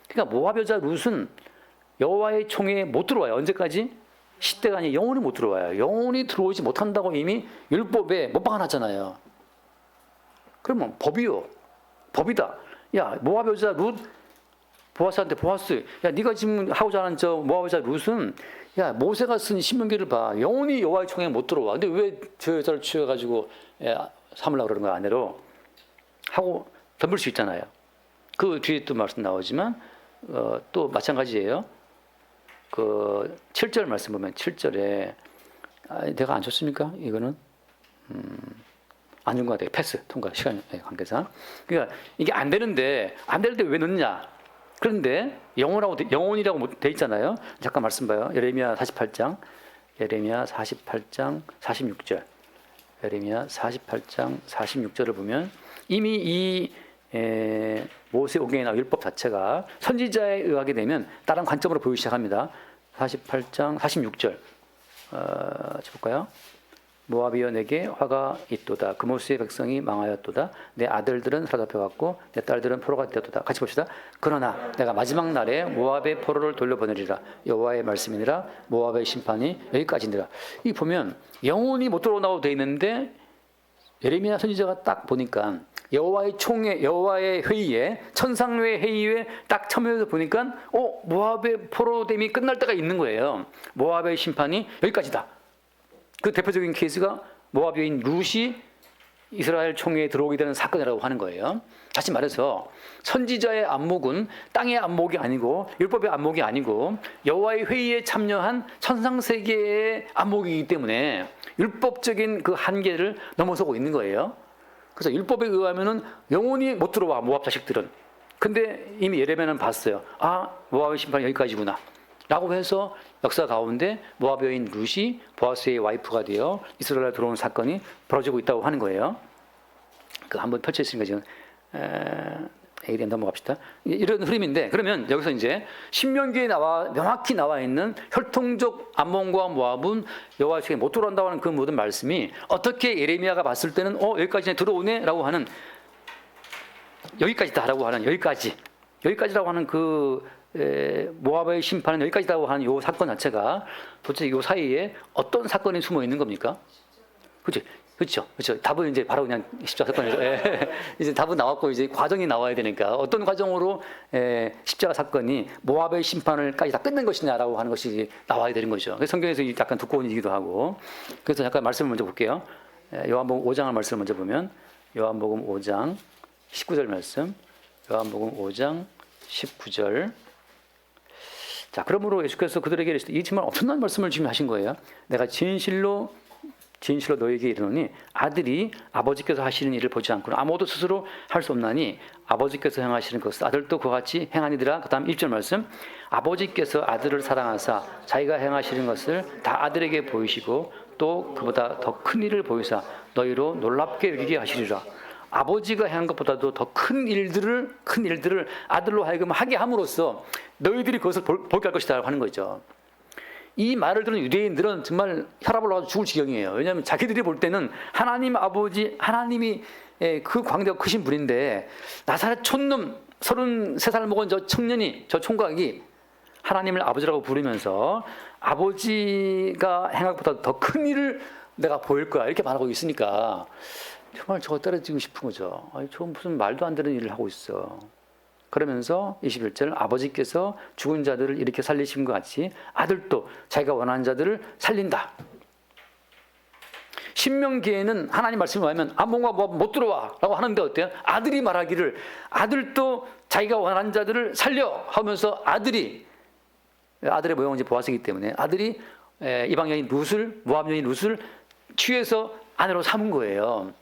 그러니까 모압 여자 룻은 여호와의 총회에 못 들어와요. 언제까지? 10대가 아니라 영원히 못 들어와요. 영원히 들어오지 못한다고 이미 율법에 못 박아놨잖아요. 그러면 법이다. 야 모압 여자 룻 보아스한테 보아스, 야 네가 지금 하고자 하는 저 모압 여자 룻은 야 모세가 쓴 신명기를 봐. 영원히 여호와의 총회에 못 들어와. 근데 왜 저 여자를 취해가지고 삼으려고 그러는 거야 아내로 하고 덤빌 수 있잖아요. 그 뒤에 또 말씀 나오지만 또 마찬가지예요. 그 7절 말씀 보면 7절에 내가 안 줬습니까? 이거는 안 준 것 같아요. 패스 통과 시간 관계상. 그러니까 이게 안 되는데 왜 넣느냐? 그런데 영혼이라고 돼 있잖아요. 잠깐 말씀 봐요. 예레미야 48장 46절. 예레미야 48장 46절을 보면 이미 이 모세오경이나 율법 자체가 선지자에 의하게 되면 다른 관점으로 보이기 시작합니다. 48장 46절 볼까요? 모압이여 내게 화가 있도다. 그모스의 백성이 망하였도다. 내 아들들은 사로잡혀갔고 내 딸들은 포로가 되었도다. 같이 봅시다. 그러나 내가 마지막 날에 모압의 포로를 돌려보내리라. 여호와의 말씀이니라. 모압의 심판이 여기까지니라. 이 보면 영혼이 못 들어오나고 돼 있는데 예레미야 선지자가 딱 보니까 여호와의 총회, 여호와의 회의에 천상회 회의에 딱 참여해서 보니까 모압의 포로됨이 끝날 때가 있는 거예요. 모압의 심판이 여기까지다. 그 대표적인 케이스가 모압 여인 룻이 이스라엘 총회에 들어오게 되는 사건이라고 하는 거예요. 다시 말해서 선지자의 안목은 땅의 안목이 아니고 율법의 안목이 아니고 여호와의 회의에 참여한 천상세계의 안목이기 때문에 율법적인 그 한계를 넘어서고 있는 거예요. 그래서 율법에 의하면은 영원히 못 들어와 모압 자식들은. 근데 이미 예레미야는 봤어요. 모압의 심판이 여기까지구나. 라고 해서 역사 가운데 모압 여인 룻이 보아스의 와이프가 되어 이스라엘에 들어오는 사건이 벌어지고 있다고 하는 거예요. 그 한번 펼쳐있으니까 지금 ADM 넘어갑시다. 이런 흐름인데 그러면 여기서 이제 신명기에 명확히 나와 있는 혈통적 암몬과 모압은 여호와의 총회에 못 들어온다고 하는 그 모든 말씀이 어떻게 예레미야가 봤을 때는 여기까지 들어오네라고 하는 여기까지다라고 하는 여기까지라고 하는 그 모압의 심판은 여기까지라고 하는 이 사건 자체가 도대체 이 사이에 어떤 사건이 숨어 있는 겁니까? 그렇죠. 답은 이제 바로 그냥 십자가 사건에서 이제 답은 나왔고 이제 과정이 나와야 되니까 어떤 과정으로 십자가 사건이 모압의 심판을까지 다 끝낸 것이냐라고 하는 것이 나와야 되는 거죠. 그래서 성경에서 약간 두꺼운 얘기도 하고 그래서 잠깐 말씀을 먼저 볼게요. 요한복음 5장을 말씀을 먼저 보면 요한복음 5장 19절 말씀. 요한복음 5장 19절. 자, 그러므로 예수께서 그들에게 이르시되, 이 정말 엄청난 말씀을 지금 하신 거예요. 내가 진실로 너희에게 이르노니 아들이 아버지께서 하시는 일을 보지 않고는 아무도 스스로 할 수 없나니 아버지께서 행하시는 것을 아들도 그와 같이 행하니더라. 그 다음 1절 말씀. 아버지께서 아들을 사랑하사 자기가 행하시는 것을 다 아들에게 보이시고 또 그보다 더 큰 일을 보이사 너희로 놀랍게 여기게 하시리라. 아버지가 행한 것보다도 더 큰 일들을 아들로 하여금 하게 함으로써 너희들이 그것을 보게 할 것이다 하는 거죠. 이 말을 들은 유대인들은 정말 혈압 올라가서 죽을 지경이에요. 왜냐하면 자기들이 볼 때는 하나님 아버지, 하나님이 그 광대가 크신 분인데 나사렛 촌놈 33살 먹은 저 청년이, 저 총각이 하나님을 아버지라고 부르면서 아버지가 행한 것보다 더 큰 일을 내가 보일 거야 이렇게 말하고 있으니까 정말 저거 떨어지고 싶은 거죠. 아니, 저 무슨 말도 안 되는 일을 하고 있어. 그러면서 21절 아버지께서 죽은 자들을 이렇게 살리신 것 같이 아들도 자기가 원하는 자들을 살린다. 신명기에는 하나님 말씀을 하면 아무가 못 들어와 라고 하는데 어때요? 아들이 말하기를 아들도 자기가 원하는 자들을 살려 하면서 아들의 모형은 이제 보아스이기 때문에 아들이 이방여인 룻을, 모압 여인 룻을 취해서 아내로 삼은 거예요.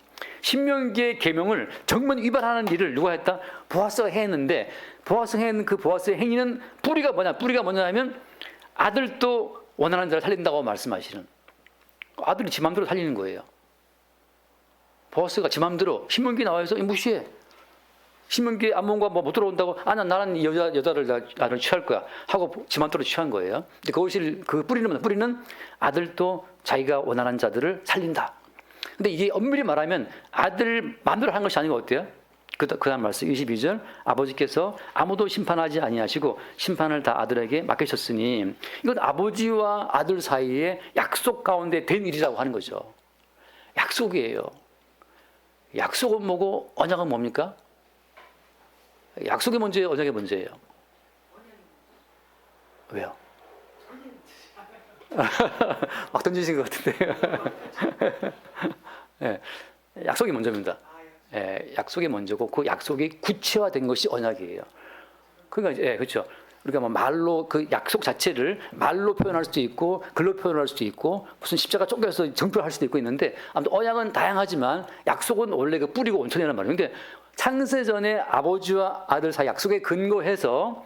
신명기의 계명을 정면 위반하는 일을 누가 했다? 보아스가 했는데 보아스가 했는 그 보아스의 행위는 뿌리가 뭐냐면 아들도 원하는 자를 살린다고 말씀하시는, 아들이 지 맘대로 살리는 거예요. 보아스가 지 맘대로 신명기 나와서 무시해. 신명기에 암몬과 못 들어온다고 나는 이 여자를 나를 취할 거야 하고 지 맘대로 취한 거예요. 근데 그것이 그 뿌리는 아들도 자기가 원하는 자들을 살린다. 근데 이게 엄밀히 말하면 아들 마음대로 한 것이 아니고 어때요? 그 다음 말씀 22절 아버지께서 아무도 심판하지 아니하시고 심판을 다 아들에게 맡기셨으니 이건 아버지와 아들 사이에 약속 가운데 된 일이라고 하는 거죠. 약속이에요. 약속은 뭐고 언약은 뭡니까? 약속이 먼저예요, 언약이 먼저예요? 왜요? 막 던지신 것 같은데. 네, 약속이 먼저입니다. 약속이 먼저고 그 약속이 구체화된 것이 언약이에요. 그러니까 그렇죠. 우리가 말로 그 약속 자체를 말로 표현할 수도 있고 글로 표현할 수도 있고 무슨 십자가 쪼개서 정표할 수도 있는데 아무튼 언약은 다양하지만 약속은 원래 그 뿌리고 원천이라는 말이에요. 근데 창세전에 아버지와 아들 사이 약속에 근거해서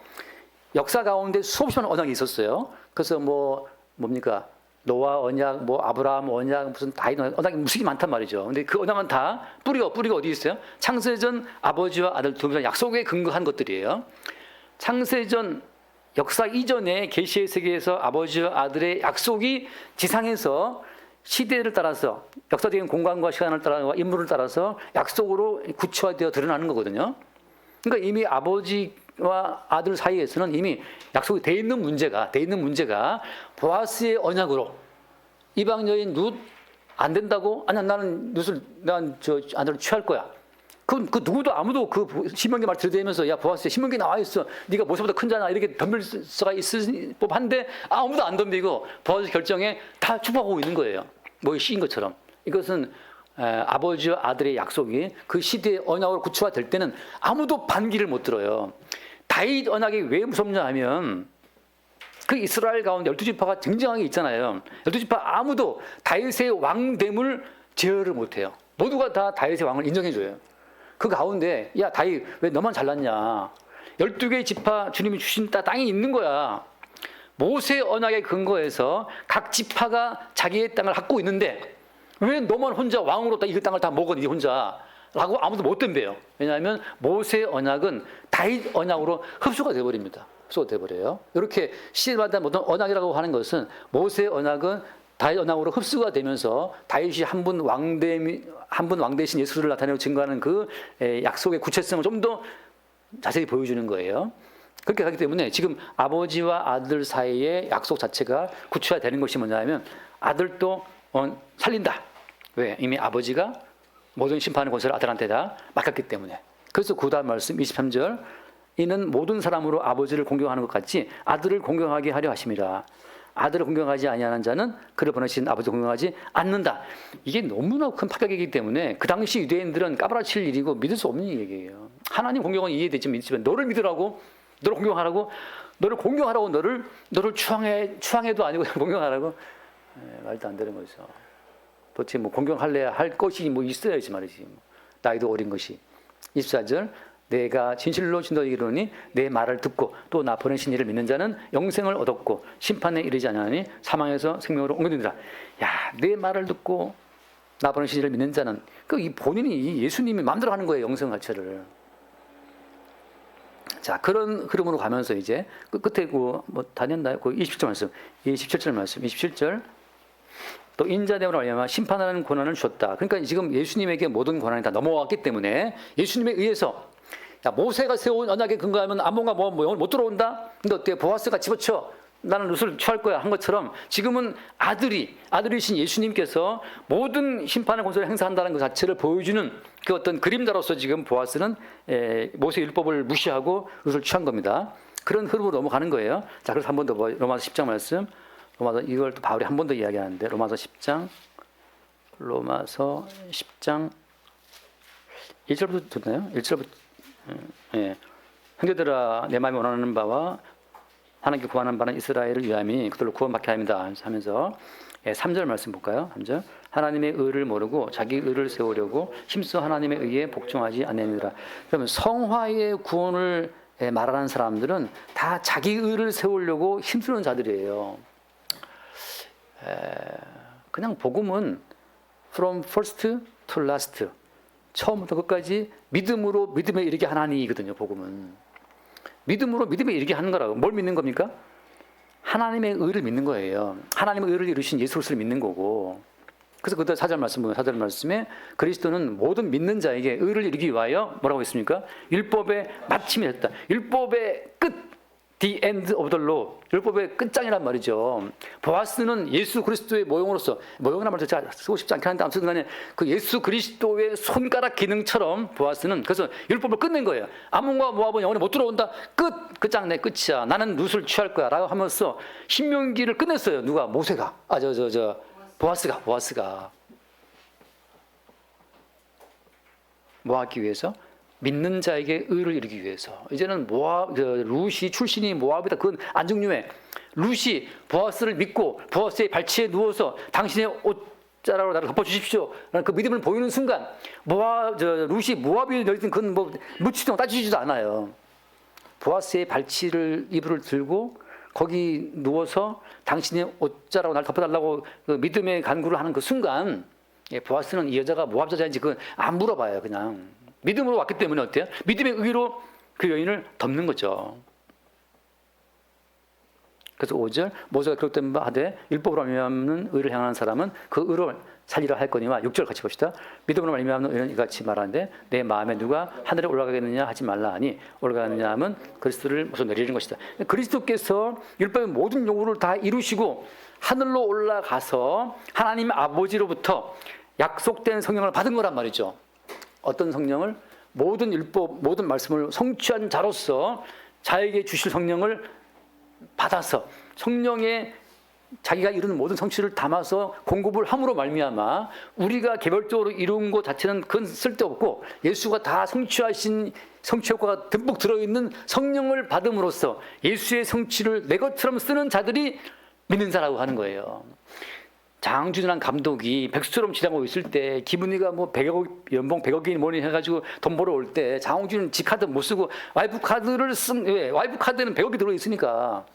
역사 가운데 수없이 많은 언약이 있었어요. 그래서 뭡니까? 노아 언약, 아브라함 언약, 무슨 다윗 언약이 무수히 많단 말이죠. 근데 그 언약은 다 뿌리가 어디 있어요? 창세전 아버지와 아들 두 명 약속에 근거한 것들이에요. 창세전 역사 이전에 계시의 세계에서 아버지와 아들의 약속이 지상에서 시대를 따라서 역사적인 공간과 시간을 따라서 인물을 따라서 약속으로 구체화되어 드러나는 거거든요. 그러니까 이미 아버지와 아들 사이에서는 이미 약속이 돼 있는 문제가 보아스의 언약으로 이방 여인 룻 안 된다고? 나는 저 아들을 취할 거야. 그 누구도 아무도 그 신명기 말 들이대면서 야 보아스야 신명기 나와 있어. 네가 모세보다 큰 자냐 이렇게 덤빌 수가 있을 법한데 아무도 안 덤비고 보아스 결정에 다 축복하고 있는 거예요. 시인 것처럼. 이것은 아버지와 아들의 약속이 그 시대의 언약으로 구체화될 때는 아무도 반기를 못 들어요. 다윗 언약이 왜 무섭냐 하면 그 이스라엘 가운데 12지파가 굉장하게 있잖아요. 12지파 아무도 다윗의 왕됨을 제어를 못해요. 모두가 다 다윗의 왕을 인정해줘요. 그 가운데 야 다윗 왜 너만 잘났냐. 12개의 지파 주님이 주신 땅이 있는 거야. 모세 언약에 근거해서 각 지파가 자기의 땅을 갖고 있는데 왜 너만 혼자 왕으로 이 땅을 다 먹어 니 혼자 라고 아무도 못 덤벼요. 왜냐하면 모세 언약은 다윗 언약으로 흡수가 되어버립니다. 흡수가 되어버려요. 이렇게 시대마다 모든 언약이라고 하는 것은 모세 언약은 다윗 언약으로 흡수가 되면서 다윗이 한 분 왕 대신 예수를 나타내고 증거하는 그 약속의 구체성을 좀 더 자세히 보여주는 거예요. 그렇게 하기 때문에 지금 아버지와 아들 사이의 약속 자체가 구체화되는 것이 뭐냐면 아들도 살린다. 왜? 이미 아버지가 모든 심판의 권세를 아들한테 다 맡겼기 때문에. 그래서 그 다음 말씀 23절 이는 모든 사람으로 아버지를 공경하는 것 같이 아들을 공경하게 하려 하심이라. 아들을 공경하지 아니하는 자는 그를 보내신 아버지를 공경하지 않는다. 이게 너무나 큰 파격이기 때문에 그 당시 유대인들은 까발아칠 일이고 믿을 수 없는 얘기예요. 하나님 공경은 이해되지만 믿지만 너를 믿으라고, 너를 공경하라고, 너를 공경하라고, 너를 추앙해도 아니고 공경하라고, 말도 안 되는 거죠. 도대체 뭐 공경할래야 할 것이 뭐 있어야지 말이지. 뭐. 나이도 어린 것이. 24절 내가 진실로 진노하기 이르노니 내 말을 듣고 또 나 보내신 이를 믿는 자는 영생을 얻었고 심판에 이르지 아니하니 사망에서 생명으로 옮겨지니라. 야, 내 말을 듣고 나 보내신 이를 믿는 자는 이 본인이 예수님이 마음대로 하는 거예요. 영생 자체를. 자, 그런 흐름으로 가면서 이제 끝에 뭐 다녔나요? 27절 말씀. 27절 말씀. 27절 또 인자됨으로 말미암아 심판하는 권한을 주셨다. 그러니까 지금 예수님에게 모든 권한이 다 넘어왔기 때문에 예수님에 의해서 야, 모세가 세운 언약에 근거하면 아몬과 모압 못 들어온다. 근데 어때? 보아스가 집어쳐 나는 룻을 취할 거야 한 것처럼 지금은 아들이신 예수님께서 모든 심판의 권세를 행사한다는 것 자체를 보여주는 그 어떤 그림자로서 지금 보아스는 모세 율법을 무시하고 룻을 취한 겁니다. 그런 흐름으로 넘어가는 거예요. 자, 그래서 한 번 더 로마서 10장 말씀. 로마서 이걸 또 바울이 한 번 더 이야기하는데 로마서 10장 1절부터 듣나요? 1절부터 형제들아 내 마음이 원하는 바와 하나님께 구하는 바는 이스라엘을 위함이 그들로 구원받게 합니다 하면서 3절 말씀 볼까요? 3절 하나님의 의를 모르고 자기 의를 세우려고 힘써 하나님의 의에 복종하지 않느니라. 그러면 성화의 구원을 말하는 사람들은 다 자기 의를 세우려고 힘쓰는 자들이에요. 그냥 복음은 from first to last 처음부터 끝까지 믿음으로 믿음에 이르게 하나니거든요. 복음은 믿음으로 믿음에 이르게 하는 거라고. 뭘 믿는 겁니까? 하나님의 의를 믿는 거예요. 하나님의 의를 이루신 예수 그리스도를 믿는 거고. 그래서 그때 4절 말씀 보면 4절 말씀에 그리스도는 모든 믿는 자에게 의를 이루기 위하여 뭐라고 했습니까? 율법의 마침이 됐다. 율법의 끝 The end of the law. 율법의 끝장이란 말이죠. 보아스는 예수 그리스도의 모형으로서 모형이란 말도 제가 쓰고 싶지 않긴 한데 아무튼 간에 그 예수 그리스도의 손가락 기능처럼 보아스는 그래서 율법을 끝낸 거예요. 아몬과 모압은 영원히 못 들어온다. 끝장 내 끝이야. 나는 룻을 취할 거야 라고 하면서 신명기를 끝냈어요. 누가? 모세가. 보아스가 뭐 하기 위해서? 믿는 자에게 의를 이루기 위해서. 이제는 룻이 출신이 모압이다. 그건 안 중요해. 룻이 보아스를 믿고 보아스의 발치에 누워서 당신의 옷자락으로 나를 덮어주십시오 라는 그 믿음을 보이는 순간 룻이 모압이 너희든 그건 뭐 묻지도 따지지도 않아요. 보아스의 발치를 이불을 들고 거기 누워서 당신의 옷자락으로 나를 덮어달라고 그 믿음의 간구를 하는 그 순간 보아스는 이 여자가 모압 여자인지 그건 안 물어봐요. 그냥 믿음으로 왔기 때문에 어때요? 믿음의 의로 그 여인을 덮는 거죠. 그래서 5절 모세가 기록된 바 하되 율법으로 말미암는 의를 향하는 사람은 그 의로 살리라 할 거니와 6절 같이 봅시다. 믿음으로 말미암는 의는 이같이 말하는데 내 마음에 누가 하늘에 올라가겠느냐 하지 말라 하니 올라가느냐 하면 그리스도를 모셔 내리는 것이다. 그리스도께서 율법의 모든 요구를 다 이루시고 하늘로 올라가서 하나님 아버지로부터 약속된 성령을 받은 거란 말이죠. 어떤 성령을? 모든 율법, 모든 말씀을 성취한 자로서 자에게 주실 성령을 받아서 성령의 자기가 이루는 모든 성취를 담아서 공급을 함으로 말미암아 우리가 개별적으로 이룬 것 자체는 그건 쓸데없고 예수가 다 성취하신 성취 효과가 듬뿍 들어있는 성령을 받음으로써 예수의 성취를 내 것처럼 쓰는 자들이 믿는 자라고 하는 거예요. 장준이라는 감독이 백수처럼 지나고 있을 때 기분이가 뭐 100억 연봉 100억이 뭐니 해가지고 돈 벌어 올 때 장홍준은 지 카드 못 쓰고 와이프 카드를 왜? 와이프 카드에는 100억이 들어 있으니까.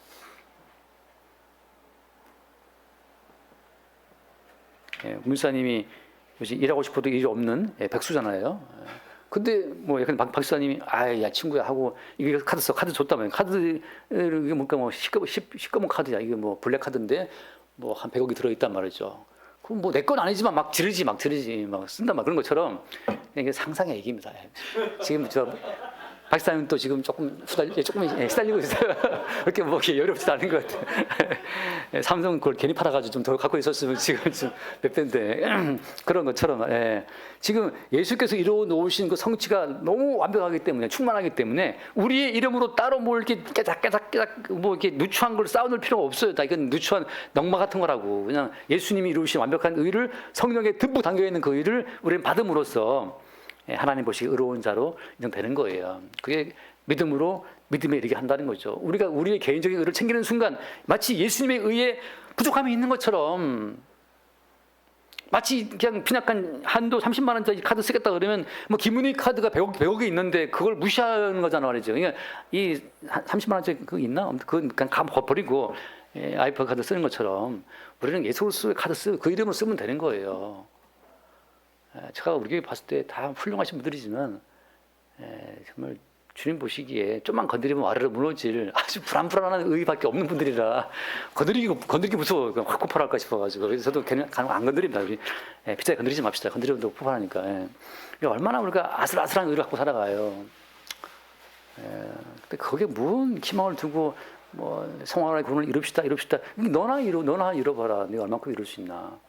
문사님이 요즘 일하고 싶어도 일이 없는 백수잖아요. 근데 뭐 약간 박사님이 야 친구야 하고 이게 카드 써 카드 줬다면 카드 이게 뭔가 뭐 시꺼먼 카드야 이게 뭐 블랙 카드인데. 뭐 한 100억이 들어있단 말이죠. 그럼 뭐 내 건 아니지만 막 지르지 막 쓴단 말 그런 것처럼 이게 상상의 얘기입니다. 지금 박사님 또 지금 조금 시달리고 있어요. 그렇게 뭐 이렇게 어렵지 않은 것 같아요. 삼성 그걸 괜히 팔아가지고 좀 더 갖고 있었으면 지금 몇 배인데 그런 것처럼 지금 예수께서 이루어 놓으신 그 성취가 너무 완벽하기 때문에 충만하기 때문에 우리의 이름으로 따로 뭘 이렇게 깨작깨작 뭐 이렇게 누추한 걸 쌓아놓을 필요가 없어요. 다 이건 누추한 넉마 같은 거라고. 그냥 예수님이 이루신 완벽한 의를 성령에 듬뿍 담겨 있는 그 의를 우리는 받음으로써 하나님 보시기 의로운 자로 인정되는 거예요. 그게 믿음으로 믿음에 이르게 한다는 거죠. 우리가 우리의 개인적인 의를 챙기는 순간 마치 예수님의 의에 부족함이 있는 것처럼, 마치 그냥 빈약한 한도 30만 원짜리 카드 쓰겠다 그러면 뭐 김은희 카드가 100억이 있는데 그걸 무시하는 거잖아 말이죠. 그러니까 이 30만 원짜리 그거 있나? 그건 그냥 버리고 아이폰 카드 쓰는 것처럼 우리는 예수 그리스도의 카드 쓰고 그 이름으로 쓰면 되는 거예요. 제가 우리 교회 봤을 때 다 훌륭하신 분들이지만 정말 주님 보시기에 좀만 건드리면 와르르 무너질 아주 불안불안한 의밖에 없는 분들이라 건드리기 무서워. 확 폭발할까 싶어가지고. 그래서 저도 걔는 안 건드립니다. 우리 빗자루 건드리지 맙시다. 건드리면 또 폭발하니까. 얼마나 우리가 아슬아슬한 의를 갖고 살아가요. 근데 거기에 무슨 희망을 두고 뭐 성화의 구원을 이룹시다. 너나 이뤄봐라. 네가 얼마큼 이룰 수 있나.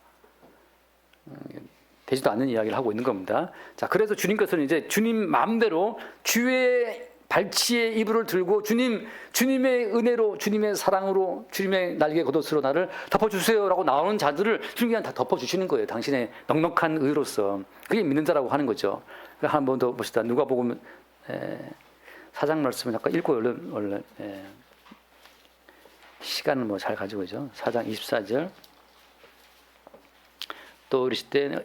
되지도 않는 이야기를 하고 있는 겁니다. 자, 그래서 주님께서는 이제 주님 마음대로 주의 발치에 이불을 들고 주님의 은혜로, 주님의 사랑으로, 주님의 날개 겉옷으로 나를 덮어주세요라고 나오는 자들을 주님이 다 덮어주시는 거예요. 당신의 넉넉한 의로서. 그게 믿는 자라고 하는 거죠. 한 번 더 봅시다. 누가복음 4장 말씀을 잠깐 읽고 얼른 시간은 뭐 잘 가지고 있죠. 4장 24절. 또 이르실 때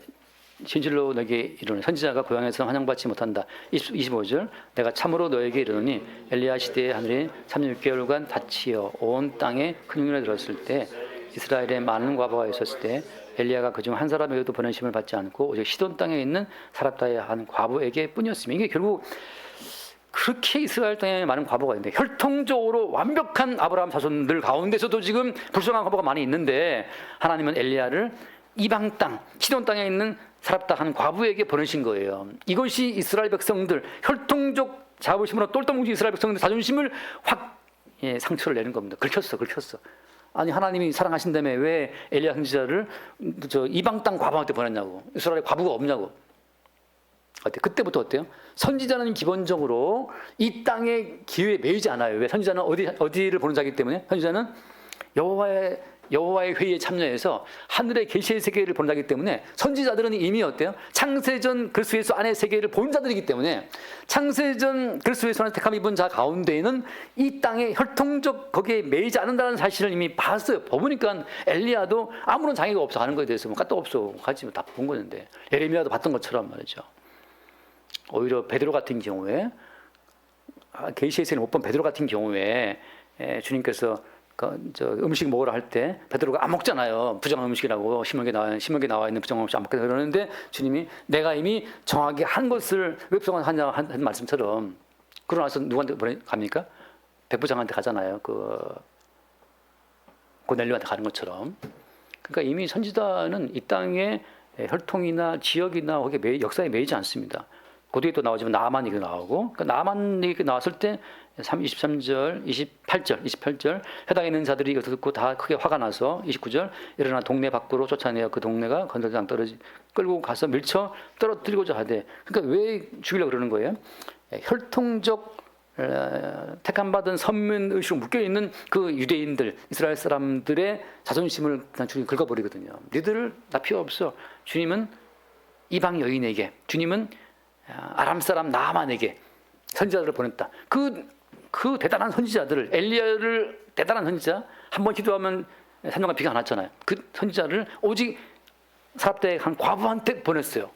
진실로 너에게 이르노니 선지자가 고향에서 환영받지 못한다. 25절. 내가 참으로 너에게 이르노니 엘리야 시대에 하늘이 36개월간 닫히어 온 땅에 큰 흉년이 들었을 때 이스라엘에 많은 과부가 있었을 때 엘리야가 그중 한 사람에게도 보내심을 받지 않고 오직 시돈 땅에 있는 사랍다의 한 과부에게 뿐이었으며, 이게 결국 그렇게 이스라엘 땅에 많은 과부가 있는데 혈통적으로 완벽한 아브라함 자손들 가운데서도 지금 불쌍한 과부가 많이 있는데 하나님은 엘리야를 이방 땅, 시돈 땅에 있는 사랍다 한 과부에게 보내신 거예요. 이것이 이스라엘 백성들, 혈통적 자부심으로 똘똘뭉친 이스라엘 백성들 자존심을 확 상처를 내는 겁니다. 긁혔어. 아니 하나님이 사랑하신다며 왜 엘리야 선지자를 이방 땅 과부한테 보냈냐고. 이스라엘에 과부가 없냐고. 그때부터 어때요? 선지자는 기본적으로 이 땅의 기회에 매이지 않아요. 왜? 선지자는 어디를 보는 자이기 때문에. 선지자는 여호와의 회의에 참여해서 하늘의 계시의 세계를 보는 자이기 때문에 선지자들은 이미 어때요? 창세전 그리스도 예수 안의 세계를 본 자들이기 때문에 창세전 그리스도 예수 안에 택함 입은 자 가운데에는 이 땅의 혈통적 거기에 매이지 않는다는 사실을 이미 봤어요. 보니까 엘리야도 아무런 장애가 없어 하는 거에 대해서 뭐 까딱 없어 가지 다 본 거는데, 예레미야도 봤던 것처럼 말이죠. 오히려 베드로 같은 경우에 계시의 세계를 못 본 베드로 같은 경우에 주님께서 음식 먹으라 할 때 베드로가 안 먹잖아요. 부정한 음식이라고 신명기에 나와 있는 부정한 음식 안 먹게 그러는데 주님이 내가 이미 정하게 한 것을 왜 부정한 하냐 한 말씀처럼, 그러고 나서 누구한테 갑니까? 백부장한테 가잖아요. 고넬료한테 가는 것처럼. 그러니까 이미 선지자는 이 땅의 혈통이나 지역이나 거기에 역사에 매이지 않습니다. 그 뒤에 또 나오지만 나만 얘기 나오고, 그러니까 나만 얘기 나왔을 때 23절, 28절 해당에 있는 자들이 이것을 듣고 다 크게 화가 나서 29절 일어나 동네 밖으로 쫓아내어 그 동네가 건설장 끌고 가서 밀쳐 떨어뜨리고자 하되. 그러니까 왜 죽이려고 그러는 거예요? 혈통적 택함받은 선민의식으로 묶여있는 그 유대인들, 이스라엘 사람들의 자존심을 그냥 주님이 긁어버리거든요. 니들 나 필요 없어. 주님은 이방 여인에게, 주님은 아람 사람 나만에게 선지자들을 보냈다. 그 대단한 선지자들을, 엘리야를 대단한 선지자, 한 번 기도하면 3년간 비가 안 왔잖아요. 그 선지자를 오직 사랍다의 한 과부한테 보냈어요.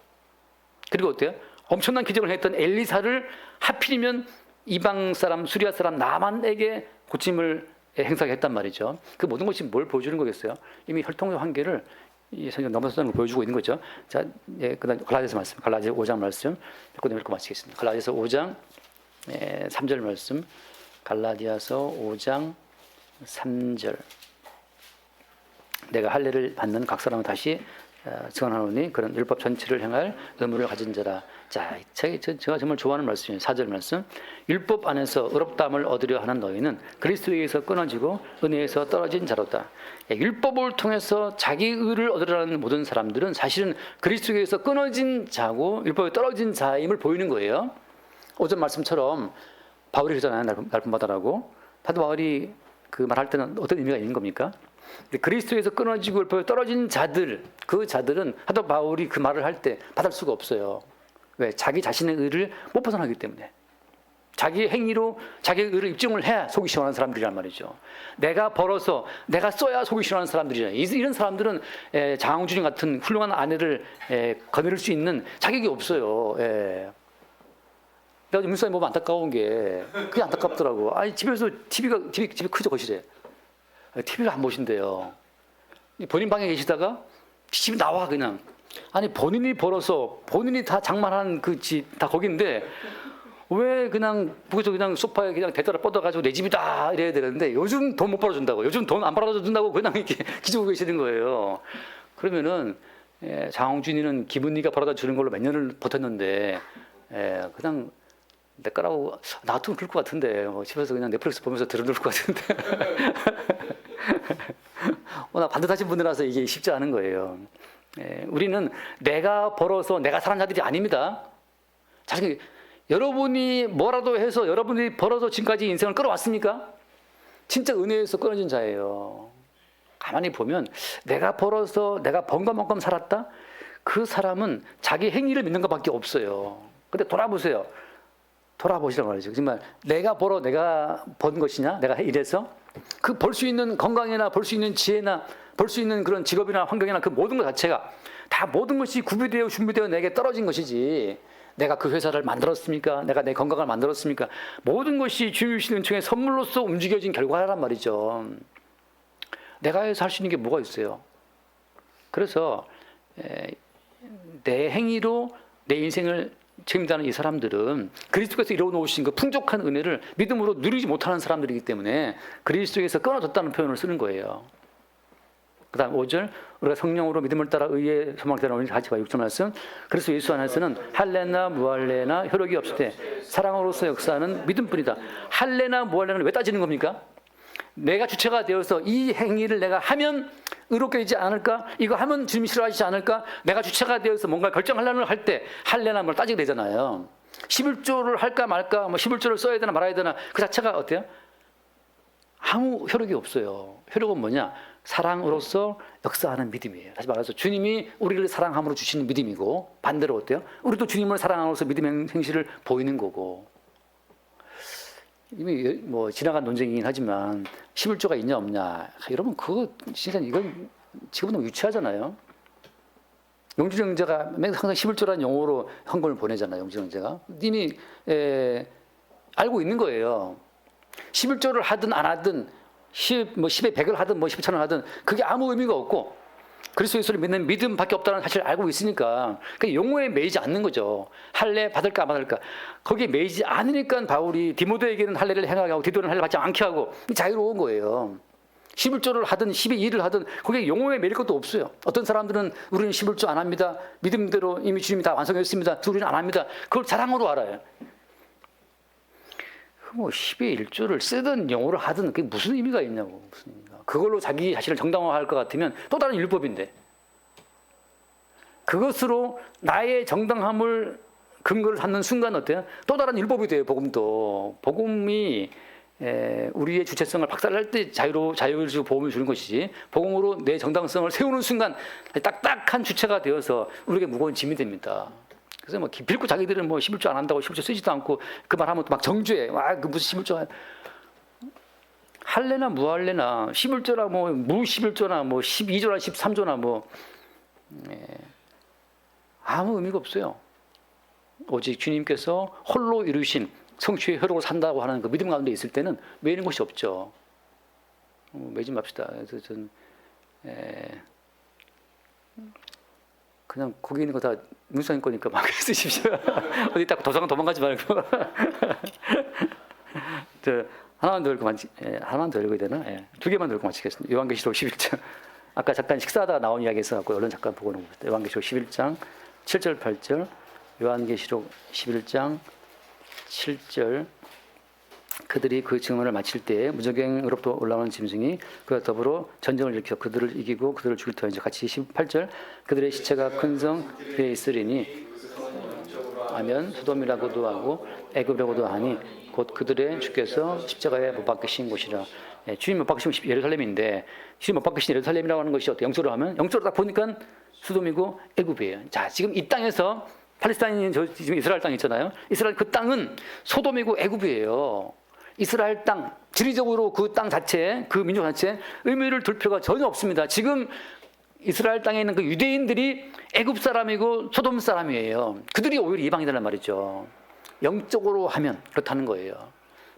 그리고 어때요? 엄청난 기적을 했던 엘리사를 하필이면 이방 사람, 수리아 사람 나만에게 고침을 행사하게 했단 말이죠. 그 모든 것이 뭘 보여주는 거겠어요? 이미 혈통의 한계를 이 성경 넘어서는 걸 보여주고 있는 거죠. 자, 그다음 갈라디아서 말씀, 갈라디아 5장 말씀 읽고 마치겠습니다. 갈라디아서 5장 3절 말씀, 갈라디아서 5장 3절. 내가 할례를 받는 각 사람은 다시 증언하노니 그런 율법 전체를 행할 의무를 가진 자라. 자, 제가 정말 좋아하는 말씀이에요. 4절 말씀. 율법 안에서 의롭다함을 얻으려 하는 너희는 그리스도에서 끊어지고 은혜에서 떨어진 자로다. 율법을 통해서 자기 의를 얻으려는 모든 사람들은 사실은 그리스도에서 끊어진 자고 율법에 떨어진 자임을 보이는 거예요. 오전 말씀처럼 바울이 그러잖아요. 날품받아라고. 사도 바울이 그 말할 때는 어떤 의미가 있는 겁니까? 그리스도에서 끊어지고 율법에 떨어진 자들, 그 자들은 사도 바울이 그 말을 할 때 받을 수가 없어요. 왜? 자기 자신의 의를 못 벗어나기 때문에. 자기 행위로 자기 의를 입증을 해야 속이 시원한 사람들이란 말이죠. 내가 벌어서 내가 써야 속이 시원한 사람들이잖아요. 이런 사람들은 장항준이 같은 훌륭한 아내를 거느릴 수 있는 자격이 없어요. 내가 문사님 보면 안타까운 게 그게 안타깝더라고. 아니 집에서 집이 크죠, 거실에. TV를 안 보신대요. 본인 방에 계시다가 집이 나와 그냥. 아니 본인이 벌어서 본인이 다 장만한 그 집 다 거긴데 왜 그냥 거기서 그냥 소파에 그냥 대따라 뻗어가지고 내 집이다 이래야 되는데 요즘 돈 못 벌어준다고, 요즘 돈 안 벌어준다고 그냥 이렇게 기죽고 계시는 거예요. 그러면은 장홍준이는 기분이가 벌어다 주는 걸로 몇 년을 버텼는데 그냥 내 거라고 나 같으면 그럴 것 같은데 집에서 그냥 넷플릭스 보면서 들어놓을 것 같은데 워낙 반듯하신 분이라서 이게 쉽지 않은 거예요. 우리는 내가 벌어서 내가 사는 자들이 아닙니다. 자신 여러분이 뭐라도 해서 여러분이 벌어서 지금까지 인생을 끌어왔습니까? 진짜 은혜에서 끊어진 자예요. 가만히 보면 내가 벌어서 내가 번 것만큼 살았다? 그 사람은 자기 행위를 믿는 것밖에 없어요. 근데 돌아보세요. 돌아보시란 말이죠. 정말 내가 번 것이냐? 내가 이래서 그 벌 수 있는 건강이나 벌 수 있는 지혜나 벌 수 있는 그런 직업이나 환경이나 그 모든 것 자체가 다 모든 것이 구비되어 준비되어 내게 떨어진 것이지 내가 그 회사를 만들었습니까? 내가 내 건강을 만들었습니까? 모든 것이 주님 주신 은총의 선물로서 움직여진 결과란 말이죠. 내가 해서 할 수 있는 게 뭐가 있어요? 그래서 내 행위로 내 인생을 책임다는 이 사람들은 그리스도께서 이루어놓으신 그 풍족한 은혜를 믿음으로 누리지 못하는 사람들이기 때문에 그리스도에서 끊어졌다는 표현을 쓰는 거예요. 그 다음 5절 우리가 성령으로 믿음을 따라 의의 소망되는 우리 같이 봐. 6절 말씀 그래서 예수 안에서는 할례나 무할례나 효력이 없을 때 사랑으로서 역사하는 믿음뿐이다. 할례나 무할례는 왜 따지는 겁니까? 내가 주체가 되어서 이 행위를 내가 하면 의롭게 되지 않을까? 이거 하면 주님이 싫어하시지 않을까? 내가 주체가 되어서 뭔가 결정하려는 할 때 할례나 뭘 따지게 되잖아요. 11조를 할까 말까? 11조를 써야 되나 말아야 되나? 그 자체가 어때요? 아무 효력이 없어요. 효력은 뭐냐? 사랑으로서 역사하는 믿음이에요. 다시 말해서 주님이 우리를 사랑함으로 주시는 믿음이고 반대로 어때요? 우리도 주님을 사랑함으로써 믿음의 행실을 보이는 거고. 이미 뭐 지나간 논쟁이긴 하지만 11조가 있냐 없냐 이러면 그거 진짜 이건 지금은 유치하잖아요. 용준 형제가 항상 11조라는 용어로 헌금을 보내잖아요. 용준 형제가 이미 알고 있는 거예요. 11조를 하든 안 하든 10에 100을 하든 10,000을 하든 그게 아무 의미가 없고 그리스도 예수를 믿는 믿음밖에 없다는 사실을 알고 있으니까 그 용어에 매이지 않는 거죠. 할례 받을까 안 받을까 거기에 매이지 않으니까 바울이 디모데에게는 할례를 행하게 하고 디도는 할례 받지 않게 하고 자유로운 거예요. 11조를 하든 12일을 하든 거기에 용어에 매일 것도 없어요. 어떤 사람들은 우리는 11조 안 합니다. 믿음대로 이미 주님이 다 완성했습니다. 우리는 안 합니다. 그걸 자랑으로 알아요. 10의 1조를 쓰든 영어로 하든 그게 무슨 의미가 있냐고. 무슨 의미가. 그걸로 자기 자신을 정당화할 것 같으면 또 다른 율법인데 그것으로 나의 정당함을 근거를 삼는 순간 어때요? 또 다른 율법이 돼요. 복음도. 복음이 우리의 주체성을 박살낼 때 자유를 주고 복음을 주는 것이지 복음으로 내 정당성을 세우는 순간 딱딱한 주체가 되어서 우리에게 무거운 짐이 됩니다. 그래서 뭐 기필코 자기들은 11조 안 한다고 11조 쓰지도 않고 그 말하면 또 막 정죄해. 그 무슨 11조 할례나 무할례나 11조나 무 11조나 12조나 13조나 아무 의미가 없어요. 오직 주님께서 홀로 이루신 성취의 효력을 산다고 하는 그 믿음 가운데 있을 때는 매이는 것이 없죠. 매지 맙시다. 그래서 전 그냥 거기 있는 거 다 문수님 거니까 막 쓰십시오. 어디 딱 도서관 도망가지 말고. 하나만 더 읽고 하나만 더 읽어야 되나? 두 개만 더 읽고 마치겠습니다. 요한계시록 11장. 아까 잠깐 식사하다가 나온 이야기 있어갖고 얼른 잠깐 보고 오는 겁니다. 요한계시록 11장 7절 8절, 요한계시록 11장 7절. 그들이 그 증언을 마칠 때에 무적행으로부터 올라오는 짐승이 그와 더불어 전쟁을 일으켜 그들을 이기고 그들을 죽일 터인지 같이 18절. 그들의 시체가 큰 성 위에 있으리니 하면 소돔이라고도 하고 애굽이라고도 하니 곧 그들의 주께서 십자가에 못 박히신 곳이라. 예, 주님 못 박히신 예루살렘인데 주님 못 박히신 예루살렘이라고 하는 것이 어때? 영적으로 하면 영적으로 딱 보니까 소돔이고 애굽이에요. 자, 지금 이 땅에서 팔레스타인이 지금 이스라엘 땅 있잖아요. 이스라엘 그 땅은 소돔이고 애굽이에요. 이스라엘 땅, 지리적으로 그 땅 자체, 그 민족 자체 의미를 둘 필요가 전혀 없습니다. 지금 이스라엘 땅에 있는 그 유대인들이 애굽 사람이고 소돔 사람이에요. 그들이 오히려 이방인이란 말이죠. 영적으로 하면 그렇다는 거예요.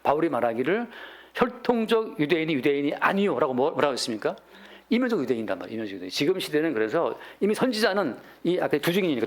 바울이 말하기를 혈통적 유대인이 아니요라고 뭐라고 했습니까? 이면적 유대인이란 말이에요. 이면적 유대인. 지금 시대는 그래서 이미 선지자는 이 아까 두 증인이니까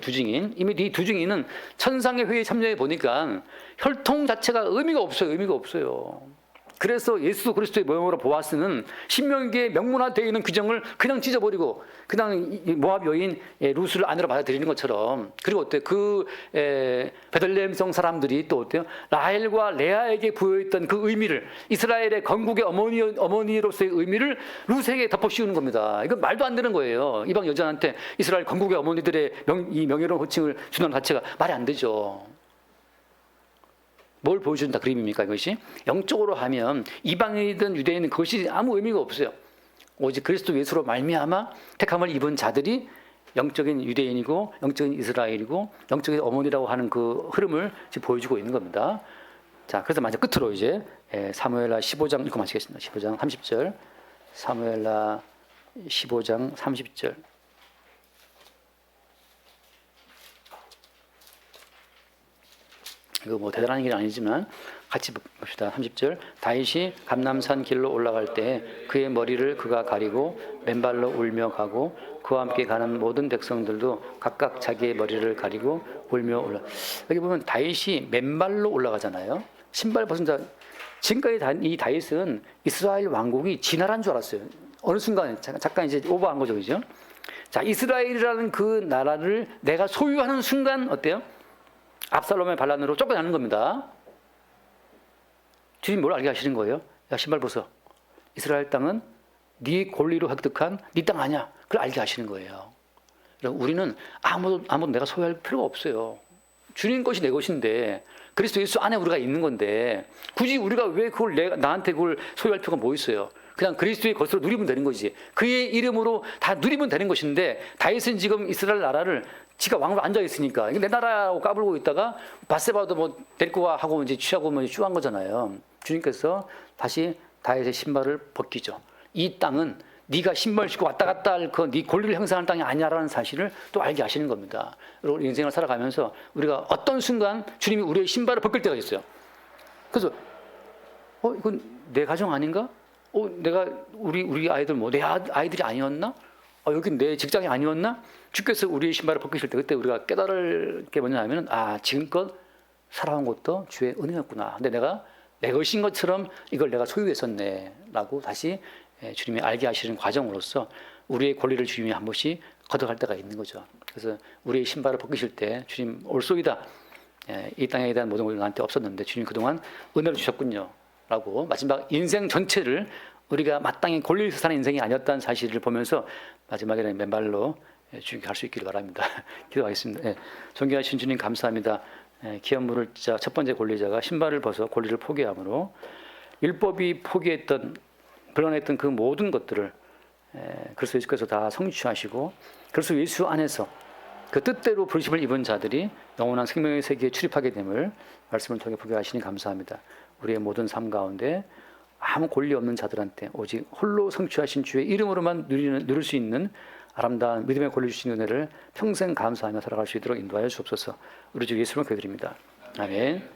이미 이 두 증인은 천상의 회의에 참여해 보니까 혈통 자체가 의미가 없어요. 그래서 예수 그리스도의 모형으로 보아스는 신명기에 명문화되어 있는 규정을 그냥 찢어버리고 그냥 모압 여인 루스를 아내로 받아들이는 것처럼. 그리고 어때요? 그 베들레헴성 사람들이 또 어때요? 라헬과 레아에게 부여했던 그 의미를, 이스라엘의 건국의 어머니로서의 의미를 루스에게 덮어씌우는 겁니다. 이건 말도 안 되는 거예요. 이방 여자한테 이스라엘 건국의 어머니들의 이 명예로운 호칭을 주는 자체가 말이 안 되죠. 뭘 보여준다 그림입니까? 이것이 영적으로 하면 이방인이든 유대인은 그것이 아무 의미가 없어요. 오직 그리스도 예수로 말미암아 택함을 입은 자들이 영적인 유대인이고 영적인 이스라엘이고 영적인 어머니라고 하는 그 흐름을 지금 보여주고 있는 겁니다. 자, 그래서 마지막 끝으로 이제 사무엘하 15장 읽고 마치겠습니다. 15장 30절. 사무엘하 15장 30절. 이거 뭐 대단한 일은 아니지만 같이 봅시다. 30절. 다윗이 감람산 길로 올라갈 때 그의 머리를 그가 가리고 맨발로 울며 가고 그와 함께 가는 모든 백성들도 각각 자기의 머리를 가리고 울며 올라. 여기 보면 다윗이 맨발로 올라가잖아요. 신발 벗은 자. 지금까지 이 다윗은 이스라엘 왕국이 진화란 줄 알았어요. 어느 순간 잠깐 이제 오버한 거죠, 그죠? 자, 이스라엘이라는 그 나라를 내가 소유하는 순간 어때요? 압살롬의 반란으로 쫓겨나는 겁니다. 주님 뭘 알게 하시는 거예요? 야, 신발 벗어. 이스라엘 땅은 네 권리로 획득한 네 땅 아니야. 그걸 알게 하시는 거예요. 우리는 아무도 내가 소유할 필요가 없어요. 주님 것이 내 것인데 그리스도 예수 안에 우리가 있는 건데 굳이 우리가 왜 그걸 나한테 그걸 소유할 필요가 뭐 있어요? 그냥 그리스도의 것으로 누리면 되는 거지. 그의 이름으로 다 누리면 되는 것인데 다윗은 지금 이스라엘 나라를 지가 왕으로 앉아 있으니까 이게 내 나라라고 까불고 있다가 바세바도 뭐 데리고 와 하고 이제 취하고 뭐 쭈한 거잖아요. 주님께서 다시 다윗의 신발을 벗기죠. 이 땅은 네가 신발 신고 왔다 갔다 할 그 네 권리를 행사하는 땅이 아니야라는 사실을 또 알게 하시는 겁니다. 그리고 인생을 살아가면서 우리가 어떤 순간 주님이 우리의 신발을 벗길 때가 있어요. 그래서 이건 내 가정 아닌가? 내가 우리 아이들 뭐 내 아이들이 아니었나? 여긴 내 직장이 아니었나? 주께서 우리의 신발을 벗기실 때 그때 우리가 깨달을 게 뭐냐면 지금껏 살아온 것도 주의 은혜였구나. 근데 내가 내 것인 것처럼 이걸 내가 소유했었네라고 다시 주님이 알게 하시는 과정으로서 우리의 권리를 주님이 한 번씩 걷어갈 때가 있는 거죠. 그래서 우리의 신발을 벗기실 때 주님 올소이다. 이 땅에 대한 모든 것이 나한테 없었는데 주님 그동안 은혜를 주셨군요. 라고 마지막 인생 전체를 우리가 마땅히 권리를 사는 인생이 아니었다는 사실을 보면서 마지막에는 맨발로 주님께 갈 수 있기를 바랍니다. 기도하겠습니다. 존귀하신 주님 감사합니다. 기업 물을 자 첫 번째 권리자가 신발을 벗어 권리를 포기함으로 율법이 포기했던 불안했던 그 모든 것들을 그리스도 예수께서 다 성취하시고 그리스도 예수 안에서 그 뜻대로 부르심을 입은 자들이 영원한 생명의 세계에 출입하게 됨을 말씀을 통해 보게 하시니 감사합니다. 우리의 모든 삶 가운데 아무 권리 없는 자들한테 오직 홀로 성취하신 주의 이름으로만 누릴 수 있는 아름다운 믿음의 권리 주신 은혜를 평생 감사하며 살아갈 수 있도록 인도하여 주옵소서. 우리 주 예수님을 기도드립니다. 아멘.